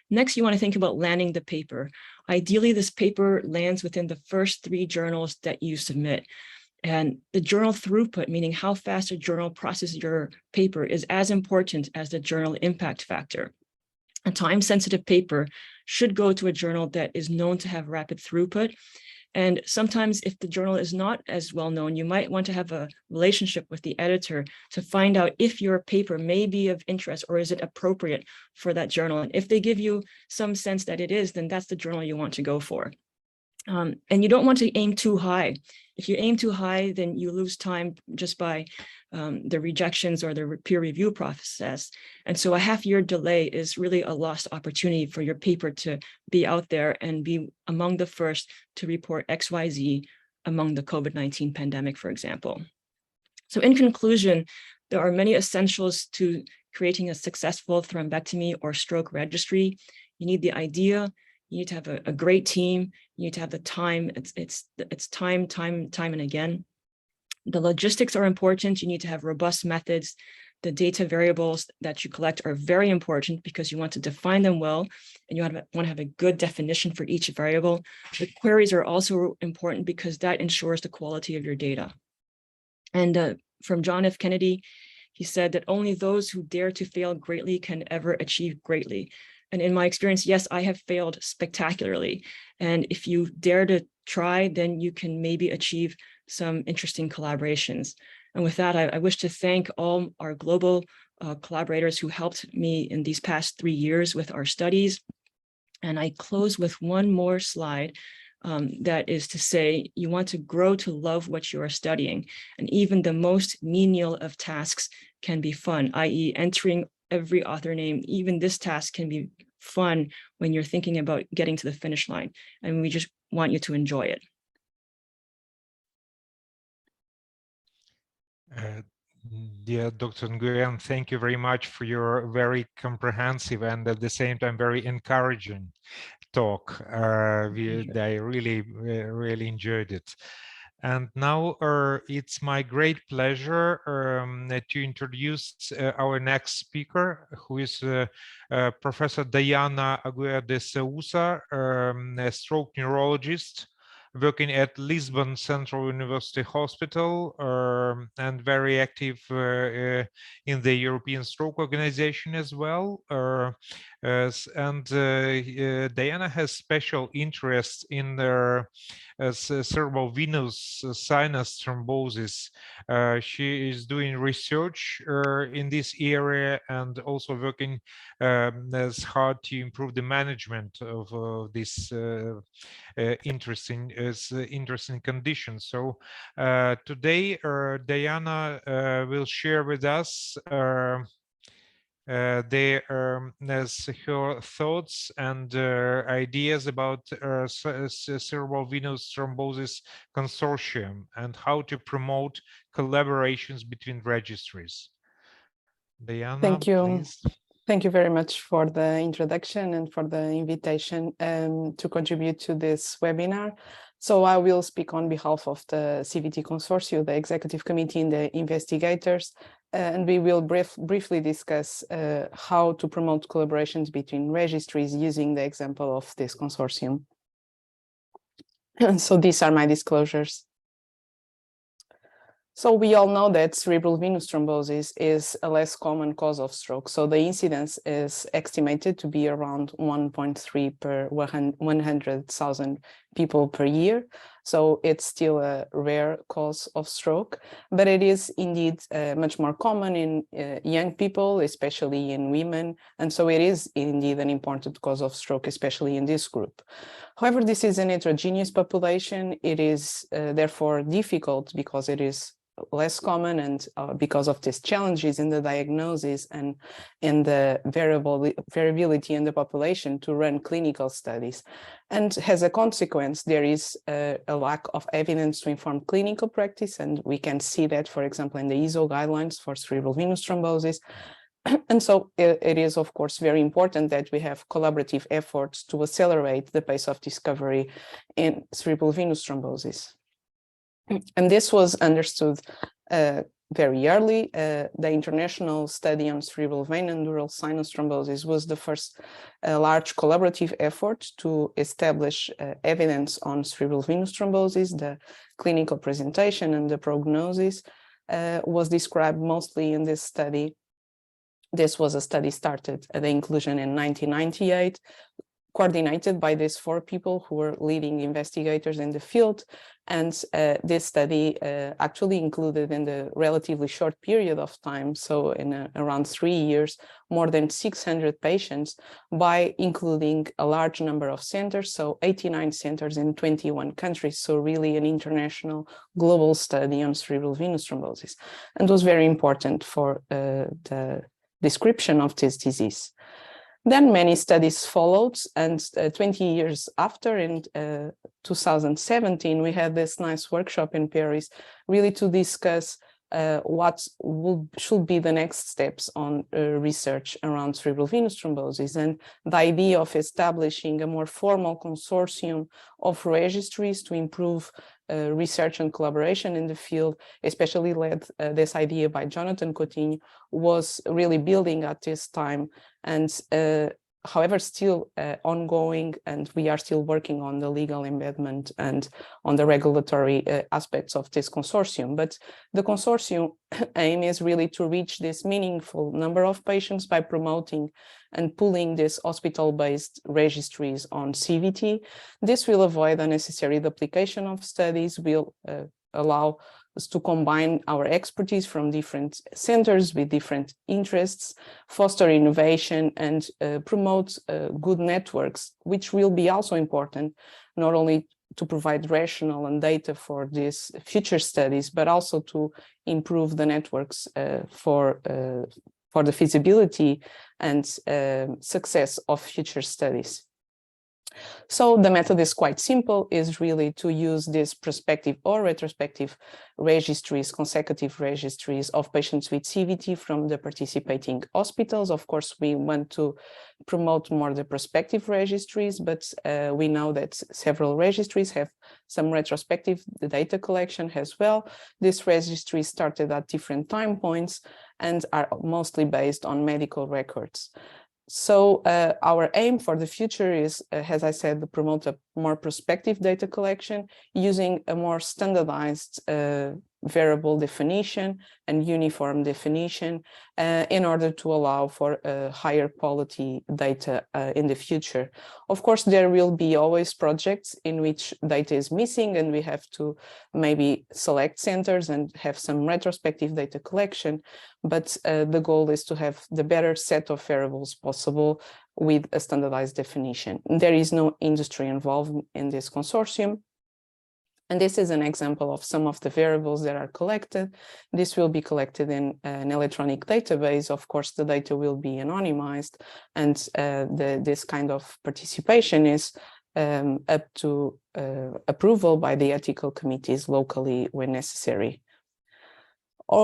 Next, you want to think about landing the paper. Ideally, this paper lands within the first 3 journals that you submit. And the journal throughput, meaning how fast a journal processes your paper, is as important as the journal impact factor. A time-sensitive paper should go to a journal that is known to have rapid throughput. And sometimes if the journal is not as well known, you might want to have a relationship with the editor to find out if your paper may be of interest or is it appropriate for that journal. And if they give you some sense that it is, then that's the journal you want to go for. And you don't want to aim too high. If you aim too high, then you lose time just by the rejections or the peer review process. And so a half-year delay is really a lost opportunity for your paper to be out there and be among the first to report XYZ among the COVID-19 pandemic, for example. So in conclusion, there are many essentials to creating a successful thrombectomy or stroke registry. You need the idea. You need to have a great team. You need to have the time. It's time and again. The logistics are important. You need to have robust methods. The data variables that you collect are very important because you want to define them well, and you want to have a good definition for each variable. The queries are also important because that ensures the quality of your data. And from John F. Kennedy, he said that only those who dare to fail greatly can ever achieve greatly. And in my experience, yes, I have failed spectacularly. And if you dare to try, then you can maybe achieve some interesting collaborations. And with that, I wish to thank all our global collaborators who helped me in these past 3 years with our studies. And I close with one more slide. That is to say, you want to grow to love what you are studying. And even the most menial of tasks can be fun, i.e. entering every author name. Even this task can be fun when you're thinking about getting to the finish line. And we just want you to enjoy it. Dear Dr. Nguyen, thank you very much for your very comprehensive and at the same time very encouraging talk. I really enjoyed it. And now it's my great pleasure to introduce our next speaker, who is Professor Diana Aguirre de Sousa, a stroke neurologist working at Lisbon Central University Hospital and very active in the European Stroke Organization as well. Diana has special interest in cerebral venous sinus thrombosis. She is doing research in this area and also working as hard to improve the management of this interesting conditions. So today Diana will share with us her thoughts and ideas about cerebral venous thrombosis consortium and how to promote collaborations between registries. Diana, thank you. Please. Thank you very much for the introduction and for the invitation to contribute to this webinar. So I will speak on behalf of the CVT Consortium, the Executive Committee and the investigators, and we will briefly discuss how to promote collaborations between registries using the example of this consortium. And so these are my disclosures. So we all know that cerebral venous thrombosis is a less common cause of stroke. So the incidence is estimated to be around 1.3 per 100,000 people per year. So it's still a rare cause of stroke, but it is indeed much more common in young people, especially in women. And so it is indeed an important cause of stroke, especially in this group. However, this is an heterogeneous population. It is therefore difficult because it is less common and because of these challenges in the diagnosis and in the variability in the population to run clinical studies. And as a consequence, there is a lack of evidence to inform clinical practice. And we can see that, for example, in the ESO guidelines for cerebral venous thrombosis. And so it is, of course, very important that we have collaborative efforts to accelerate the pace of discovery in cerebral venous thrombosis. And this was understood very early. The international study on cerebral vein and dural sinus thrombosis was the first large collaborative effort to establish evidence on cerebral venous thrombosis. The clinical presentation and the prognosis was described mostly in this study. This was a study started at the inclusion in 1998, coordinated by these 4 people who were leading investigators in the field. And this study actually included in the relatively short period of time, so in around 3 years, more than 600 patients by including a large number of centers, so 89 centers in 21 countries. So really an international global study on cerebral venous thrombosis. And was very important for the description of this disease. Then many studies followed, and 20 years after, in 2017, we had this nice workshop in Paris, really to discuss what should be the next steps on research around cerebral venous thrombosis, and the idea of establishing a more formal consortium of registries to improve research and collaboration in the field, especially led this idea by Jonathan Coutinho, was really building at this time. And however, still ongoing, and we are still working on the legal embedment and on the regulatory aspects of this consortium. But the consortium aim is really to reach this meaningful number of patients by promoting and pooling these hospital-based registries on CVT. This will avoid unnecessary duplication of studies, will allow us to combine our expertise from different centers with different interests, foster innovation, and promote good networks, which will be also important, not only to provide rationale and data for these future studies, but also to improve the networks for the feasibility and success of future studies. So the method is quite simple, is really to use these prospective or retrospective registries, consecutive registries of patients with CVT from the participating hospitals. Of course, we want to promote more the prospective registries, but we know that several registries have some retrospective data collection as well. These registries started at different time points and are mostly based on medical records. So our aim for the future is, as I said, to promote a more prospective data collection using a more standardized variable definition and uniform definition in order to allow for higher quality data in the future. Of course, there will be always projects in which data is missing, and we have to maybe select centers and have some retrospective data collection, but the goal is to have the better set of variables possible with a standardized definition. There is no industry involved in this consortium. And this is an example of some of the variables that are collected. This will be collected in an electronic database. Of course, the data will be anonymized, and this kind of participation is up to approval by the ethical committees locally when necessary.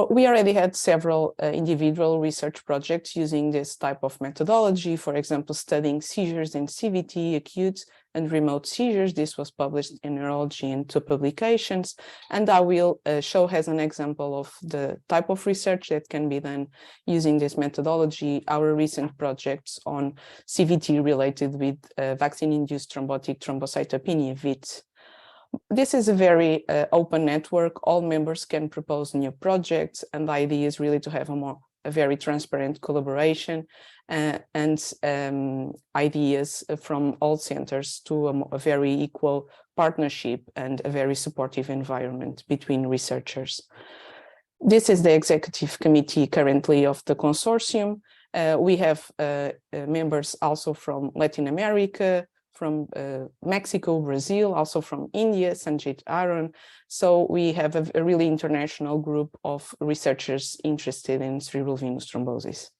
We already had several individual research projects using this type of methodology, for example, studying seizures in CVT, acute and remote seizures. This was published in Neurology in 2 publications, and I will show as an example of the type of research that can be done using this methodology, our recent projects on CVT related with vaccine-induced thrombotic thrombocytopenia, VIT. This is a very open network. All members can propose new projects, and the idea is really to have a very transparent collaboration and ideas from all centers to a very equal partnership and a very supportive environment between researchers. This is the executive committee currently of the consortium. We have members also from Latin America, from Mexico, Brazil, also from India, Sanjit Aaron. So we have a really international group of researchers interested in cerebral venous thrombosis.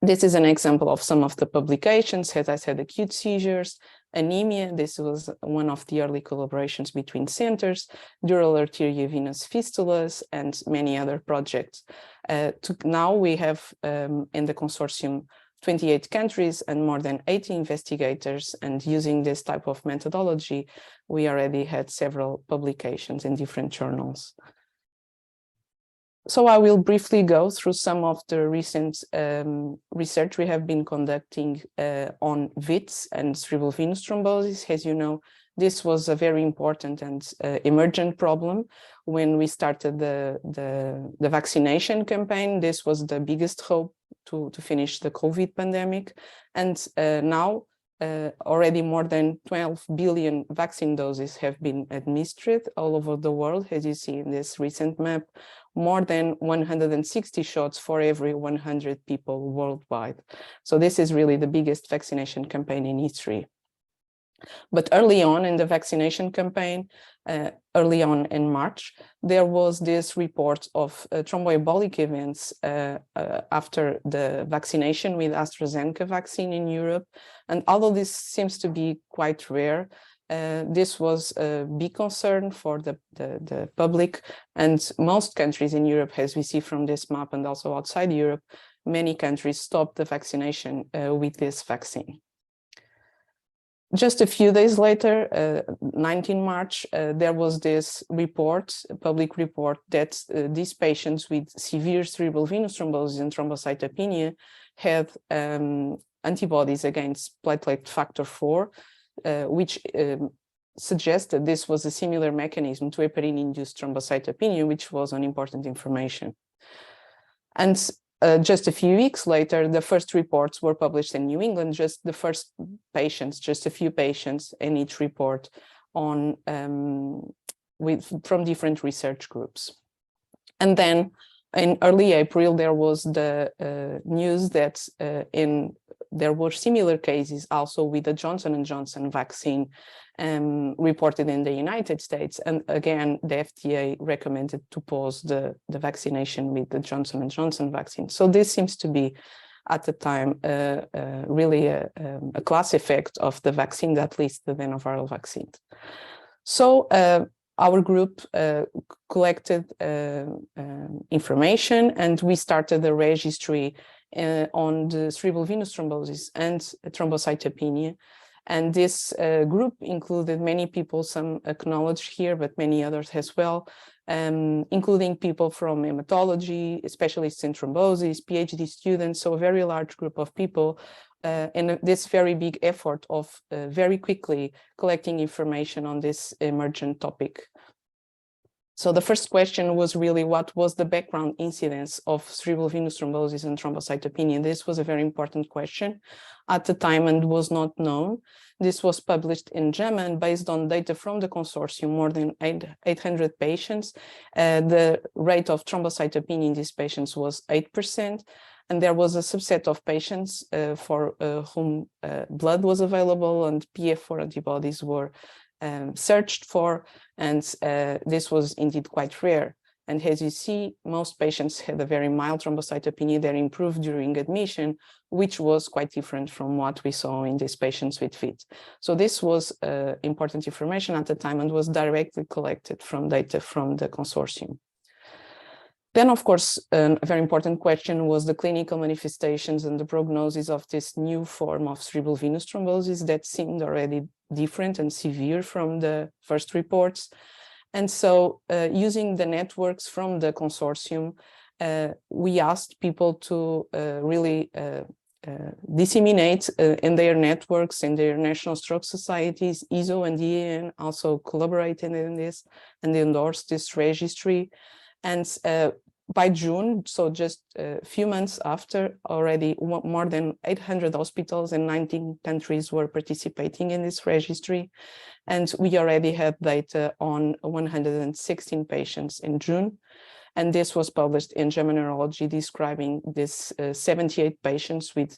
This is an example of some of the publications. As I said, acute seizures, anemia. This was one of the early collaborations between centers, dural arteriovenous fistulas, and many other projects. Now we have in the consortium 28 countries and more than 80 investigators, and using this type of methodology, we already had several publications in different journals. So I will briefly go through some of the recent research we have been conducting on VITS and cerebral venous thrombosis. As you know, this was a very important and emergent problem when we started the vaccination campaign. This was the biggest hope to finish the COVID pandemic. And now already more than 12 billion vaccine doses have been administered all over the world, as you see in this recent map. More than 160 shots for every 100 people worldwide. So this is really the biggest vaccination campaign in history. But early on in the vaccination campaign, early on in March, there was this report of thromboembolic events after the vaccination with AstraZeneca vaccine in Europe. And although this seems to be quite rare, this was a big concern for the public, and most countries in Europe, as we see from this map, and also outside Europe, many countries stopped the vaccination with this vaccine. Just a few days later, 19 March, there was this report, a public report, that these patients with severe cerebral venous thrombosis and thrombocytopenia had antibodies against platelet factor 4, which suggested this was a similar mechanism to heparin-induced thrombocytopenia, which was an important information. And just a few weeks later, the first reports were published in New England, just the first patients, just a few patients in each report on from different research groups. And then in early April, there was the news that there were similar cases also with the Johnson & Johnson vaccine reported in the United States. And again, the FDA recommended to pause the vaccination with the Johnson & Johnson vaccine. So this seems to be, at the time, really a class effect of the vaccine, at least the adenoviral vaccine. So our group collected information, and we started a registry on the cerebral venous thrombosis and thrombocytopenia. And this group included many people, some acknowledged here, but many others as well, including people from hematology, specialists in thrombosis, PhD students, so a very large group of people in this very big effort of very quickly collecting information on this emergent topic. So the first question was really, what was the background incidence of cerebral venous thrombosis and thrombocytopenia? This was a very important question at the time and was not known. This was published in JAMA, and based on data from the consortium, more than 800 patients. The rate of thrombocytopenia in these patients was 8%. And there was a subset of patients for whom blood was available and PF4 antibodies were searched for, and this was indeed quite rare. And as you see, most patients had a very mild thrombocytopenia that improved during admission, which was quite different from what we saw in these patients with FIT. So this was important information at the time and was directly collected from data from the consortium. Then, of course, a very important question was the clinical manifestations and the prognosis of this new form of cerebral venous thrombosis that seemed already different and severe from the first reports. And so using the networks from the consortium, we asked people to really disseminate in their networks, in their national stroke societies. ESO and EAN also collaborated in this and endorsed this registry. And by June, so just a few months after, already more than 800 hospitals in 19 countries were participating in this registry. And we already had data on 116 patients in June. And this was published in JAMA Neurology, describing this 78 patients with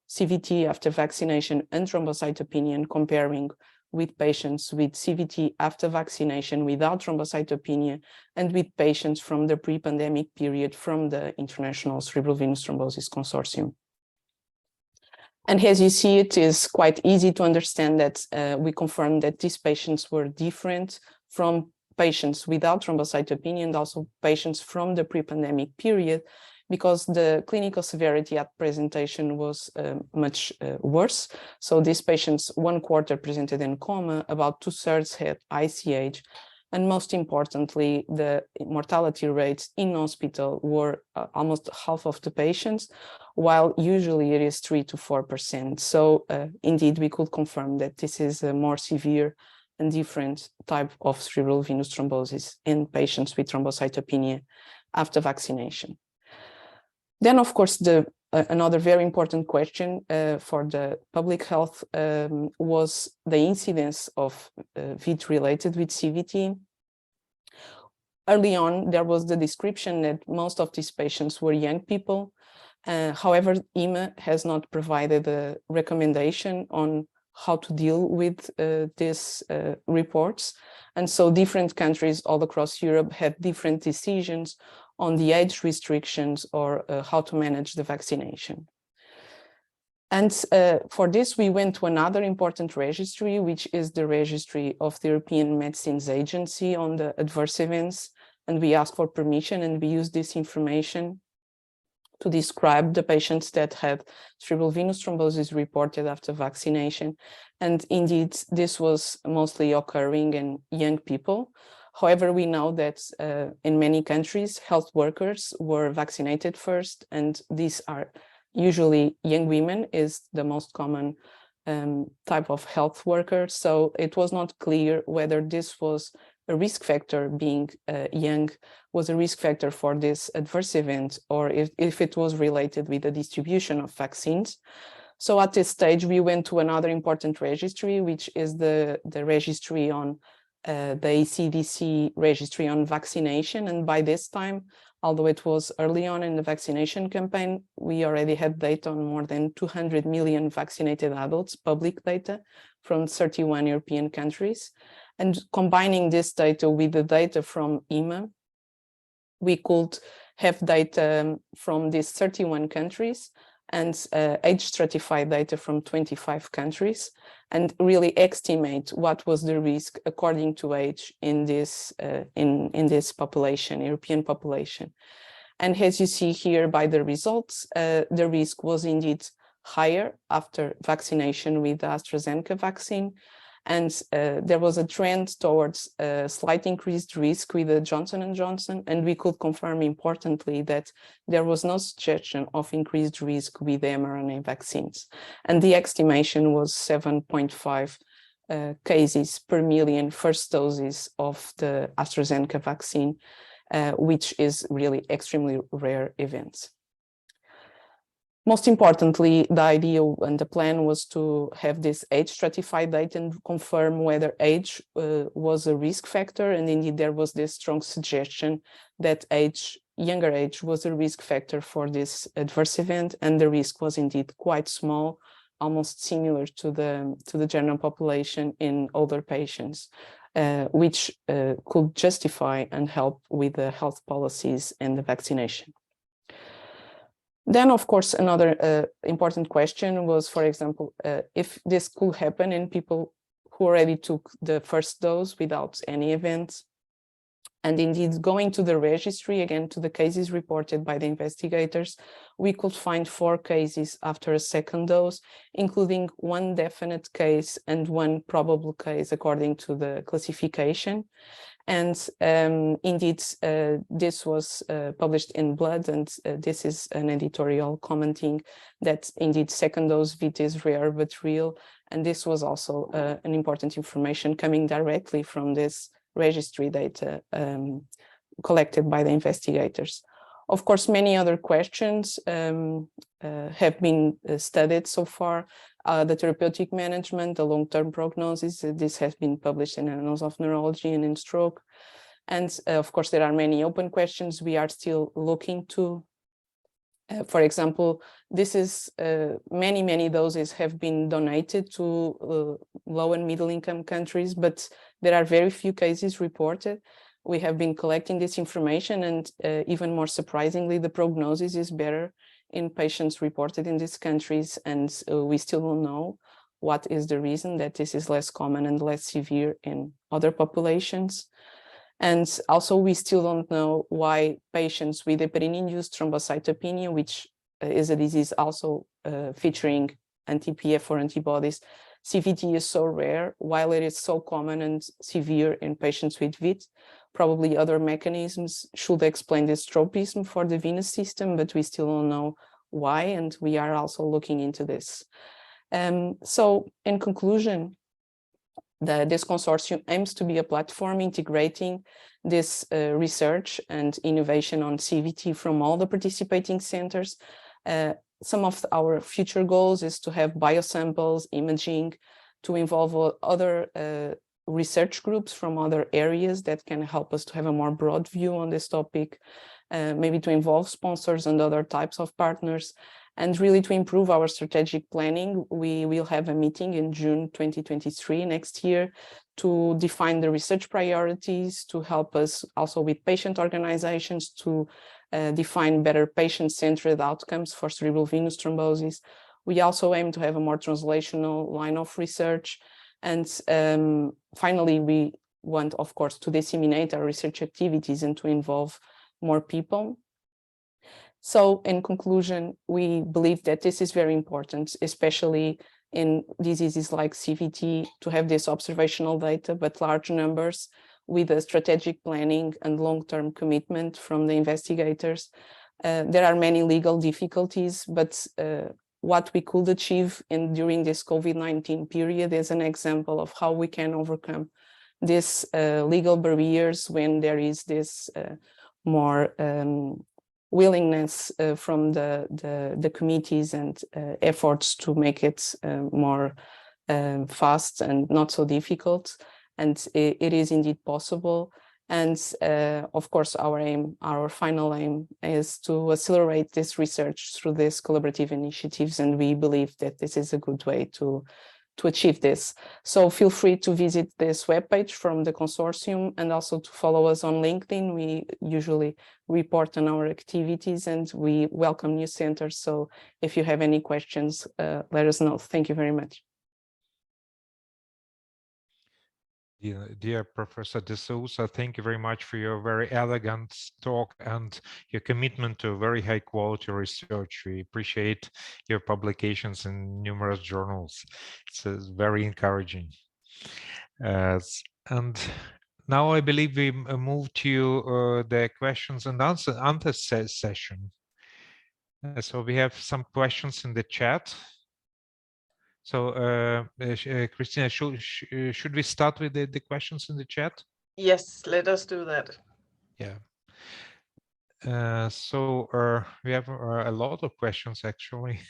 CVT after vaccination and thrombocytopenia, and comparing with patients with CVT after vaccination without thrombocytopenia and with patients from the pre-pandemic period from the International Cerebral Venous Thrombosis Consortium. And as you see, it is quite easy to understand that we confirmed that these patients were different from patients without thrombocytopenia and also patients from the pre-pandemic period, because the clinical severity at presentation was much worse. So these patients, 1/4 presented in coma, about 2/3 had ICH, and most importantly, the mortality rates in hospital were almost half of the patients, while usually it is 3 to 4%. So indeed, we could confirm that this is a more severe and different type of cerebral venous thrombosis in patients with thrombocytopenia after vaccination. Then, of course, another very important question for the public health was the incidence of VIT related with CVT. Early on, there was the description that most of these patients were young people. However, EMA has not provided a recommendation on how to deal with these reports. And so different countries all across Europe had different decisions on the age restrictions or how to manage the vaccination. And for this, we went to another important registry, which is the registry of the European Medicines Agency on the adverse events. And we asked for permission, and we used this information to describe the patients that had cerebral venous thrombosis reported after vaccination. And indeed, this was mostly occurring in young people. However, we know that in many countries, health workers were vaccinated first, and these are usually young women is the most common type of health worker. So it was not clear whether this was a risk factor, being young was a risk factor for this adverse event, or if it was related with the distribution of vaccines. So at this stage, we went to another important registry, which is the registry on the ACDC registry on vaccination. And by this time, although it was early on in the vaccination campaign, we already had data on more than 200 million vaccinated adults, public data from 31 European countries. And combining this data with the data from EMA, we could have data from these 31 countries and age stratified data from 25 countries, and really estimate what was the risk according to age in this population, European population. And as you see here by the results, the risk was indeed higher after vaccination with the AstraZeneca vaccine. And there was a trend towards a slight increased risk with the Johnson & Johnson, and we could confirm importantly that there was no suggestion of increased risk with the mRNA vaccines. And the estimation was 7.5 cases per million first doses of the AstraZeneca vaccine, which is really extremely rare events. Most importantly, the idea and the plan was to have this age stratified data and confirm whether age was a risk factor. And indeed, there was this strong suggestion that younger age was a risk factor for this adverse event. And the risk was indeed quite small, almost similar to the general population in older patients, which could justify and help with the health policies and the vaccination. Then, of course, another important question was, for example, if this could happen in people who already took the first dose without any events. And indeed, going to the registry, again, to the cases reported by the investigators, we could find 4 cases after a second dose, including 1 definite case and 1 probable case according to the classification. And indeed, this was published in Blood, and this is an editorial commenting that indeed second dose VT is rare but real. And this was also an important information coming directly from this registry data collected by the investigators. Of course, many other questions have been studied so far. The therapeutic management, the long-term prognosis, this has been published in Annals of Neurology and in Stroke. And of course, there are many open questions we are still looking to. For example, this is many doses have been donated to low and middle income countries, but there are very few cases reported. We have been collecting this information, and even more surprisingly, the prognosis is better in patients reported in these countries, and we still don't know what is the reason that this is less common and less severe in other populations. And also, we still don't know why patients with heparin-induced thrombocytopenia, which is a disease also featuring anti-PF4 antibodies, CVT is so rare, while it is so common and severe in patients with VIT. Probably other mechanisms should explain this tropism for the venous system, but we still don't know why, and we are also looking into this. So in conclusion, this consortium aims to be a platform integrating this research and innovation on CVT from all the participating centers. Some of our future goals is to have biosamples, imaging, to involve other research groups from other areas that can help us to have a more broad view on this topic, maybe to involve sponsors and other types of partners, and really to improve our strategic planning. We will have a meeting in June 2023 next year to define the research priorities, to help us also with patient organizations to define better patient-centered outcomes for cerebral venous thrombosis. We also aim to have a more translational line of research. And finally, we want, of course, to disseminate our research activities and to involve more people. So in conclusion, we believe that this is very important, especially in diseases like CVT, to have this observational data, but large numbers with a strategic planning and long-term commitment from the investigators. There are many legal difficulties, but what we could achieve during this COVID-19 period is an example of how we can overcome these legal barriers when there is this more willingness from the committees and efforts to make it more fast and not so difficult. And it is indeed possible. And of course, our final aim is to accelerate this research through these collaborative initiatives. And we believe that this is a good way to achieve this. So feel free to visit this webpage from the consortium and also to follow us on LinkedIn. We usually report on our activities and we welcome new centers. So if you have any questions, let us know. Thank you very much. Dear Professor de Souza, thank you very much for your very elegant talk and your commitment to very high quality research. We appreciate your publications in numerous journals. It's very encouraging. And now I believe we move to the questions and answer session. So we have some questions in the chat. So, Christina, should we start with the questions in the chat? Yes, let us do that. Yeah. So we have a lot of questions, actually.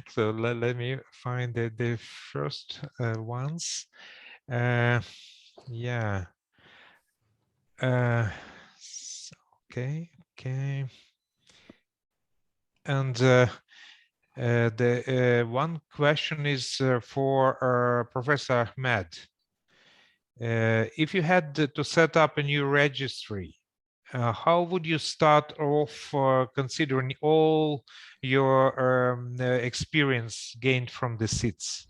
So let me find the first ones. Yeah. Okay. And the one question is for Professor Ahmed. If you had to set up a new registry, how would you start off considering all your experience gained from the SITS?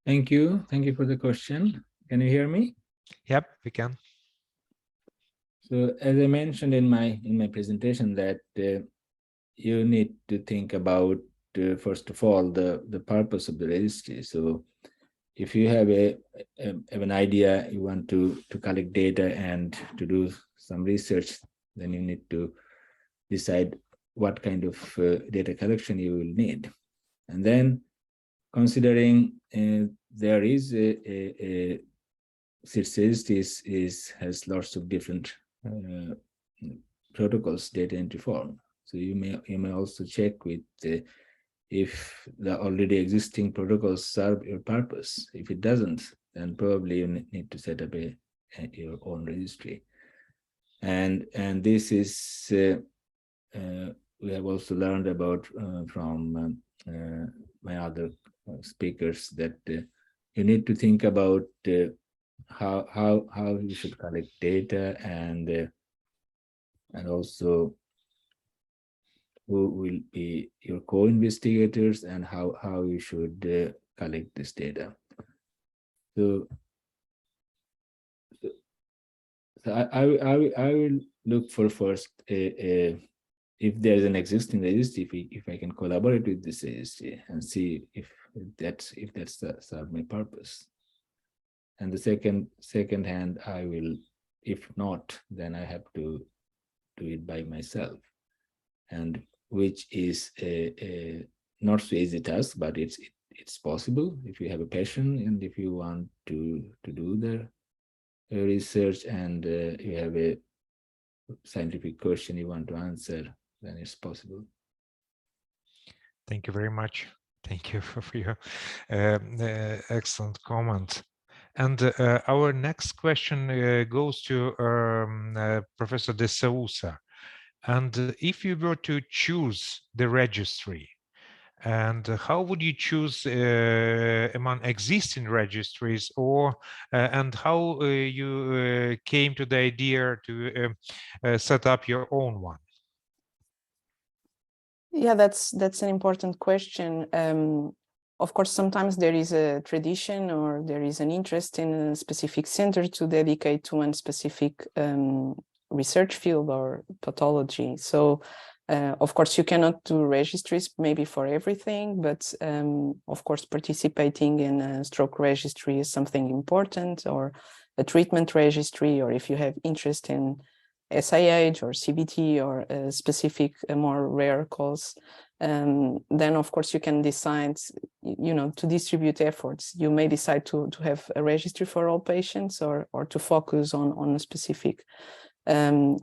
Thank you. Thank you for the question. Can you hear me? Yep, we can. So as I mentioned in my presentation, that you need to think about first of all the purpose of the registry. So if you have an idea, you want to collect data and to do some research, then you need to decide what kind of data collection you will need. And then considering there is a CIRS registry has lots of different protocols, data entry form. So you may also check with if the already existing protocols serve your purpose. If it doesn't, then probably you need to set up your own registry. And this is we have also learned about from my other speakers that you need to think about how you should collect data and also who will be your co-investigators and how you should collect this data. So I will look for first if there's an existing registry, if I can collaborate with this registry and see if that's serve my purpose. And the second hand, I will, if not, then I have to do it by myself, and which is a not so easy task, but it's possible if you have a passion and if you want to do the research and you have a scientific question you want to answer, then it's possible. Thank you very much. Thank you for your excellent comment. And our next question goes to Professor De Souza. And if you were to choose the registry, and how would you choose among existing registries, or and how you came to the idea to set up your own one? Yeah, that's an important question. Of course, sometimes there is a tradition or there is an interest in a specific center to dedicate to one specific research field or pathology. So, of course, you cannot do registries maybe for everything, but of course, participating in a stroke registry is something important, or a treatment registry, or if you have interest in SIH or CBT or a specific, more rare cause, then of course you can decide, to distribute efforts. You may decide to have a registry for all patients, or to focus on a specific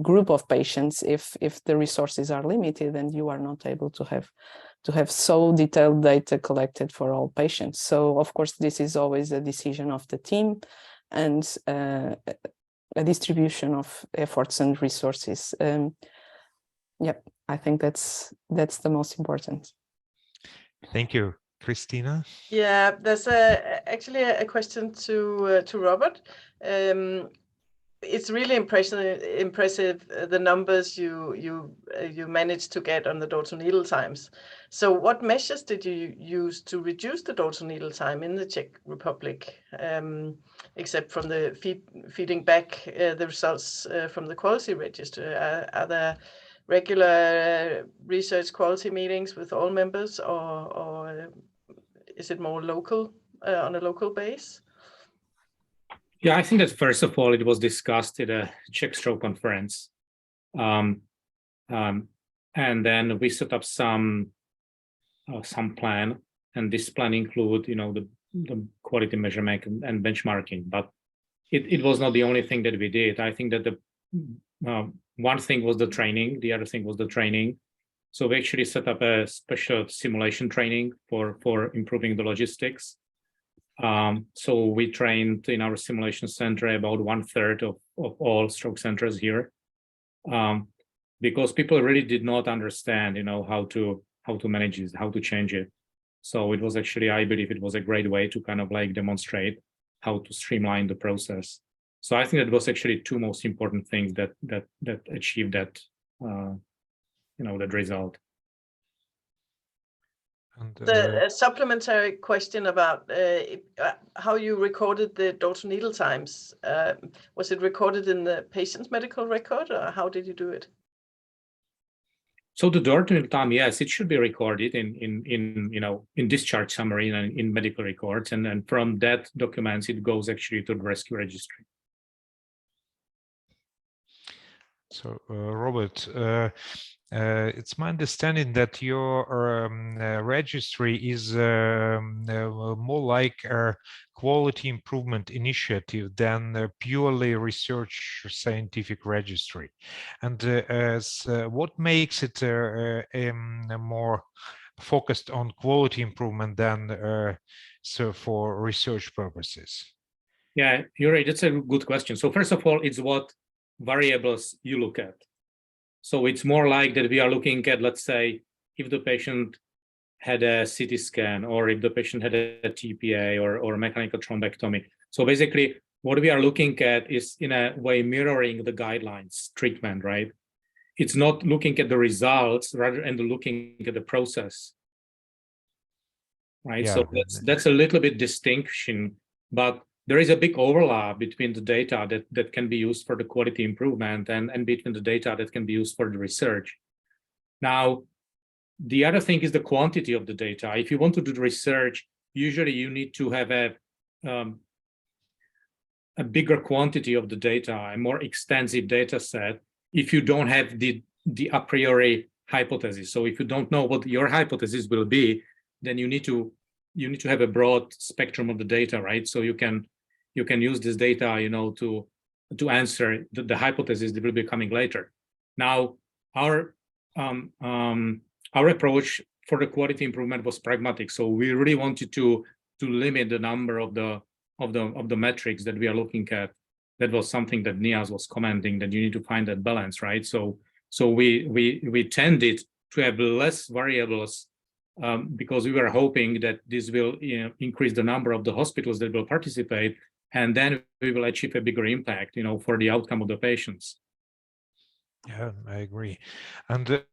group of patients if the resources are limited and you are not able to have so detailed data collected for all patients. So of course this is always a decision of the team and a distribution of efforts and resources. Yep, I think that's the most important. Thank you. Christina? Yeah, there's actually a question to Robert. It's really impressive the numbers you managed to get on the door-to needle times. So what measures did you use to reduce the door-to needle time in the Czech Republic, except from the feeding back the results from the quality register? Are there regular research quality meetings with all members, or is it more local, on a local base? Yeah, I think that first of all, it was discussed at a Czech Stroke conference. And then we set up some plan, and this plan include, the quality measurement and benchmarking. But it was not the only thing that we did. I think that the one thing was the training, the other thing was the training. So we actually set up a special simulation training for improving the logistics. So we trained in our simulation center about 1/3 of all stroke centers here, because people really did not understand, how to manage it, how to change it. So it was actually, I believe, it was a great way to kind of like demonstrate how to streamline the process. So I think that was actually two most important things that achieved that, that result. The supplementary question about how you recorded the door-to needle times. Was it recorded in the patient's medical record, or how did you do it? So the door-to-needle time, yes, it should be recorded in discharge summary and in medical records, and then from that documents it goes actually to the rescue registry. So, Robert, it's my understanding that your registry is more like a quality improvement initiative than a purely research scientific registry. And what makes it more focused on quality improvement than so for research purposes? Yeah, you're right. That's a good question. So first of all, it's what variables you look at. So it's more like that we are looking at, let's say, if the patient had a CT scan or if the patient had a TPA or a mechanical thrombectomy. So basically, what we are looking at is in a way mirroring the guidelines treatment, right? It's not looking at the results rather than looking at the process, right? Yeah, so that's a little bit distinction, but there is a big overlap between the data that can be used for the quality improvement and between the data that can be used for the research. Now, the other thing is the quantity of the data. If you want to do the research, usually you need to have a bigger quantity of the data, a more extensive data set, if you don't have the a priori hypothesis. So if you don't know what your hypothesis will be, then you need to have a broad spectrum of the data, right? So you can use this data, to answer the hypothesis that will be coming later. Now, our approach for the quality improvement was pragmatic. So we really wanted to limit the number of the metrics that we are looking at. That was something that Nias was commenting, that you need to find that balance, right? So we tended to have less variables because we were hoping that this will increase the number of the hospitals that will participate, and then we will achieve a bigger impact, for the outcome of the patients. Yeah, I agree. And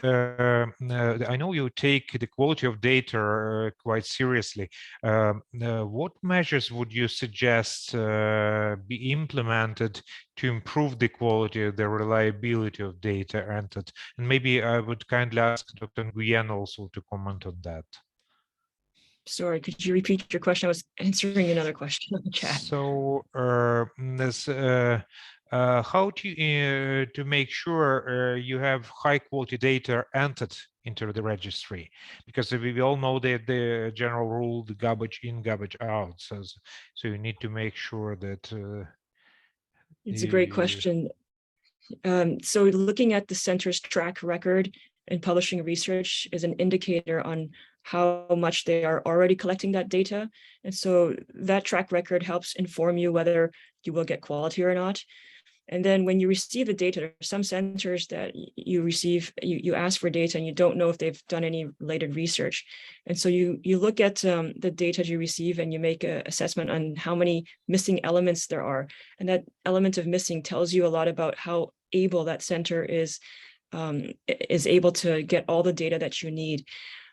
I know you take the quality of data quite seriously. What measures would you suggest be implemented to improve the quality, the reliability of data entered? And maybe I would kindly ask Dr. Nguyen also to comment on that. Sorry, could you repeat your question? I was answering another question in the chat. So how to make sure you have high quality data entered into the registry, because we all know that the general rule, the garbage in, garbage out. So you need to make sure that it's a great question. So looking at the center's track record and publishing research is an indicator on how much they are already collecting that data. And so that track record helps inform you whether you will get quality or not. And then when you receive the data, there are some centers that you ask for data and you don't know if they've done any related research. And so you look at the data you receive and you make an assessment on how many missing elements there are. And that element of missing tells you a lot about how able that center is able to get all the data that you need.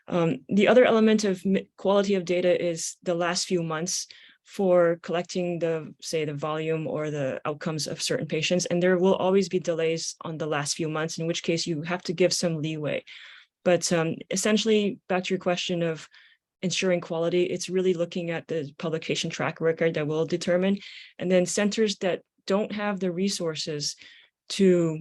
The other element of quality of data is the last few months for collecting the volume or the outcomes of certain patients. And there will always be delays on the last few months, in which case you have to give some leeway. But essentially, back to your question of ensuring quality, it's really looking at the publication track record that will determine. And then centers that don't have the resources to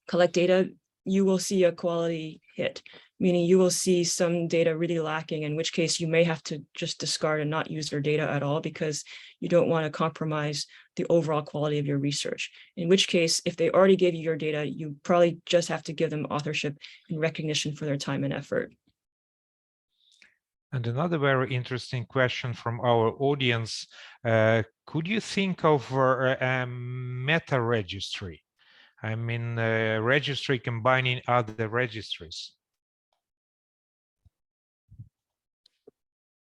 collect data, you will see a quality hit, meaning you will see some data really lacking, in which case you may have to just discard and not use their data at all because you don't want to compromise the overall quality of your research. In which case, if they already gave you your data, you probably just have to give them authorship and recognition for their time and effort. And another very interesting question from our audience, could you think of a meta registry? I mean, registry combining other registries.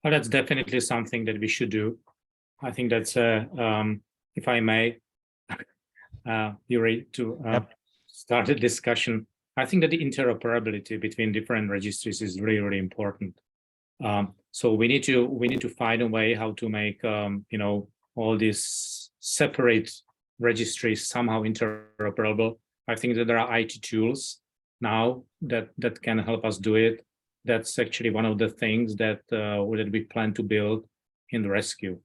Well, that's definitely something that we should do. I think that's, if I may, you're ready to start a discussion. I think that the interoperability between different registries is really, really important. So we need to find a way how to make you know, all these separate registries somehow interoperable. I think that there are IT tools now that can help us do it. That's actually one of the things that we plan to build in the rescue.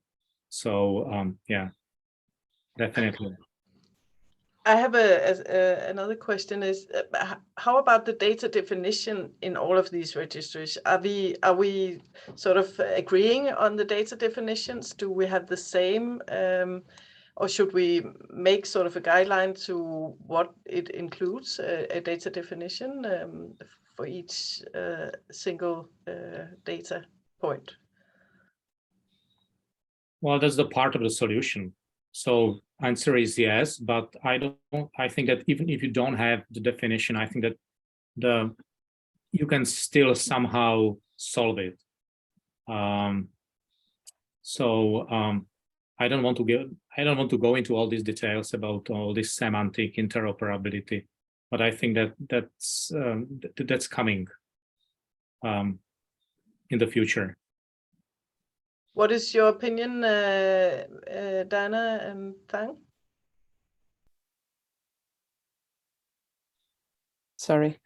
So yeah, definitely. I have another question is, how about the data definition in all of these registries? Are we sort of agreeing on the data definitions? Do we have the same, or should we make sort of a guideline to what it includes, a data definition for each single data point? Well, that's the part of the solution. So answer is yes, but I think that even if you don't have the definition, I think that you can still somehow solve it. I don't want to go into all these details about all this semantic interoperability, but I think that that's coming in the future. What is your opinion, Dana and Fang? Sorry.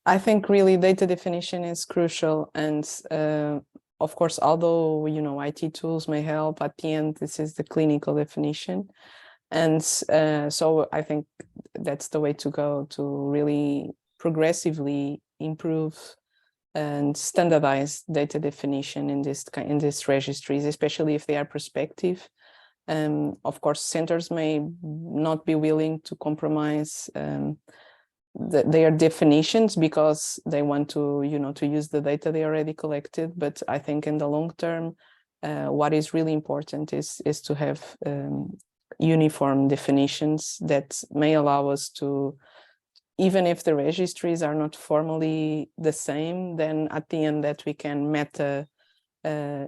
I think really data definition is crucial. And of course, although, you know, IT tools may help, at the end, this is the clinical definition. And so I think that's the way to go, to really progressively improve and standardize data definition in these registries, especially if they are prospective. Of course, centers may not be willing to compromise their definitions because they want to, you know, to use the data they already collected. But I think in the long term, what is really important is to have uniform definitions that may allow us to, even if the registries are not formally the same, then at the end that we can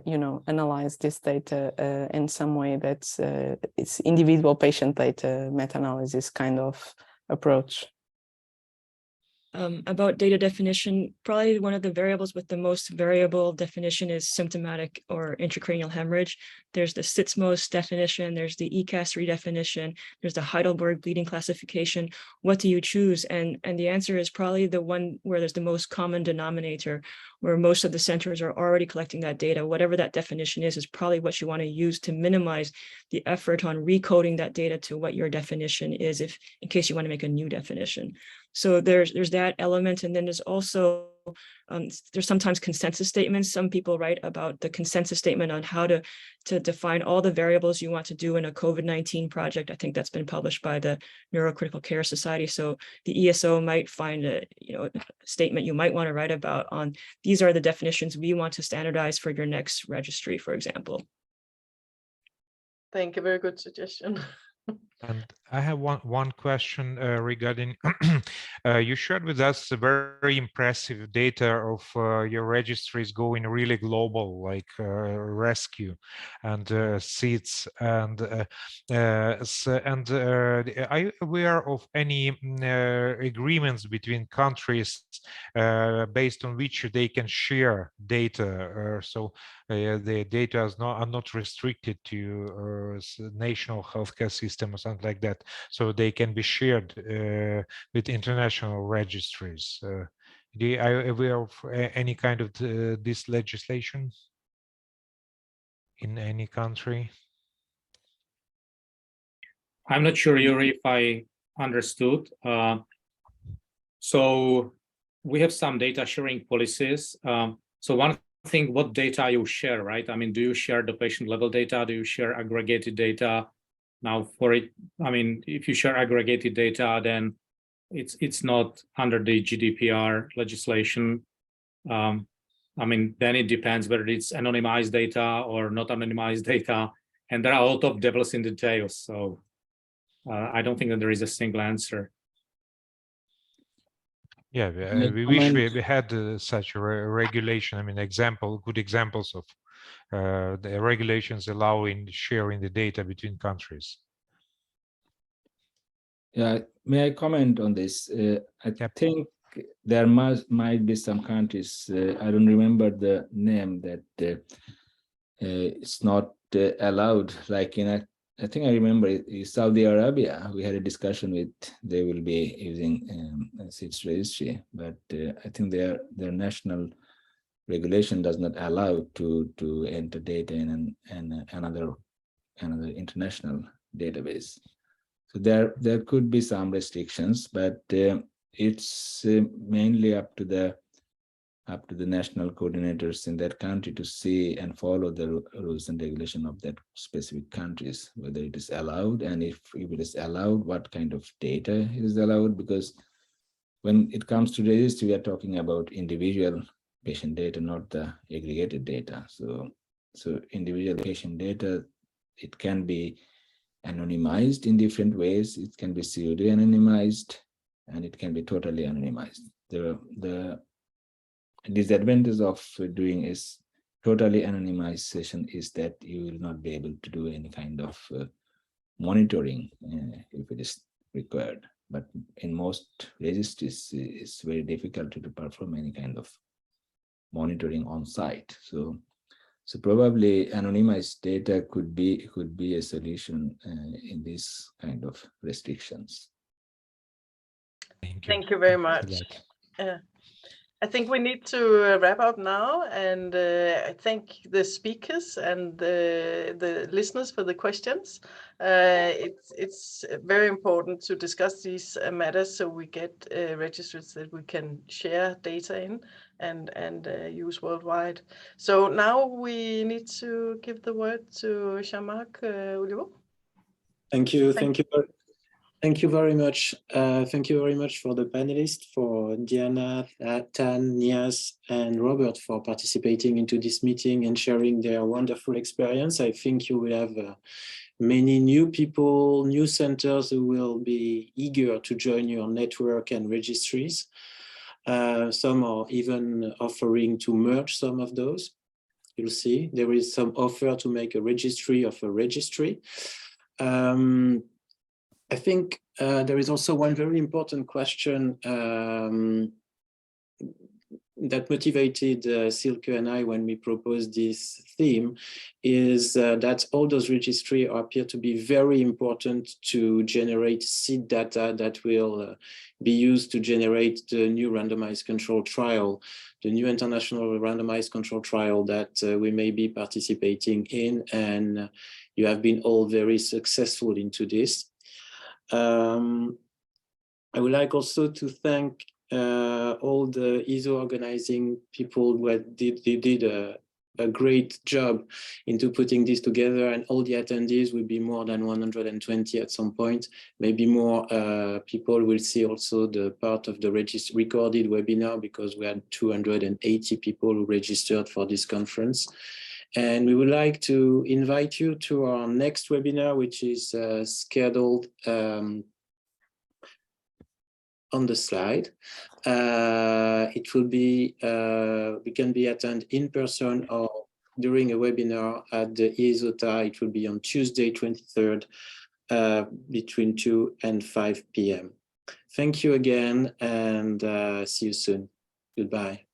you know, analyze this data in some way that's it's individual patient data meta-analysis kind of approach. About data definition, probably one of the variables with the most variable definition is symptomatic or intracranial hemorrhage. There's the SITSMOS definition, there's the ECAS redefinition, there's the Heidelberg bleeding classification. What do you choose? And the answer is probably the one where there's the most common denominator, where most of the centers are already collecting that data. Whatever that definition is probably what you want to use to minimize the effort on recoding that data to what your definition is, if in case you want to make a new definition. So there's that element, and then there's also there's sometimes consensus statements. Some people write about the consensus statement on how to define all the variables you want to do in a COVID-19 project. I think that's been published by the Neurocritical Care Society. So the ESO might find a statement you might want to write about on these are the definitions we want to standardize for your next registry, for example. Thank you. Very good suggestion. And I have one question regarding, you shared with us a very impressive data of your registries going really global, like rescue and SIDS. And are you aware of any agreements between countries based on which they can share data? So the data are not restricted to national healthcare system or something like that, so they can be shared with international registries. Are you aware of any kind of this legislation in any country? I'm not sure, Yuri, if I understood. So we have some data sharing policies. So one thing, what data you share, right? I mean, do you share the patient level data? Do you share aggregated data? Now for it, I mean, if you share aggregated data, then it's not under the GDPR legislation. I mean, then it depends whether it's anonymized data or not anonymized data. And there are a lot of devils in details. So I don't think that there is a single answer. Yeah, we wish we had such a regulation. I mean, good examples of the regulations allowing sharing the data between countries. Yeah, may I comment on this? I think there might be some countries, I don't remember the name, that it's not allowed, like in I think I remember Saudi Arabia, we had a discussion with, they will be using SIDS registry, but I think their national regulation does not allow to enter data in another international database. So there could be some restrictions, but it's mainly up to the national coordinators in that country to see and follow the rules and regulation of that specific countries, whether it is allowed, and if it is allowed, what kind of data is allowed. Because when it comes to registry, we are talking about individual patient data, not the aggregated data. So individual patient data, it can be anonymized in different ways. It can be pseudo-anonymized, and it can be totally anonymized. The disadvantage of doing is totally anonymization is that you will not be able to do any kind of monitoring if it is required. But in most registries, it's very difficult to perform any kind of monitoring on site. So probably anonymized data could be a solution in this kind of restrictions. Thank you very much. I think we need to wrap up now, and I thank the speakers and the listeners for the questions. It's very important to discuss these matters so we get registries that we can share data in and use worldwide. So now we need to give the word to Jean-Marc Oliveau. Thank you. Thank you very much. Thank you very much for the panelists, for Diana, Tan, Nias, and Robert for participating into this meeting and sharing their wonderful experience. I think you will have many new people, new centers who will be eager to join your network and registries. Some are even offering to merge some of those. You'll see there is some offer to make a registry of a registry. I think there is also one very important question that motivated Silke and I when we proposed this theme, is that all those registries appear to be very important to generate seed data that will be used to generate the new randomized control trial, the new international randomized control trial that we may be participating in, and you have been all very successful into this. I would like also to thank all the ESO organizing people who did a great job into putting this together, and all the attendees will be more than 120 at some point. Maybe more people will see also the part of the recorded webinar, because we had 280 people who registered for this conference. And we would like to invite you to our next webinar, which is scheduled on the slide. It will be, we can be attended in person or during a webinar at the ESOTA. It will be on Tuesday, 23rd, between 2 and 5 p.m. Thank you again, and see you soon. Goodbye.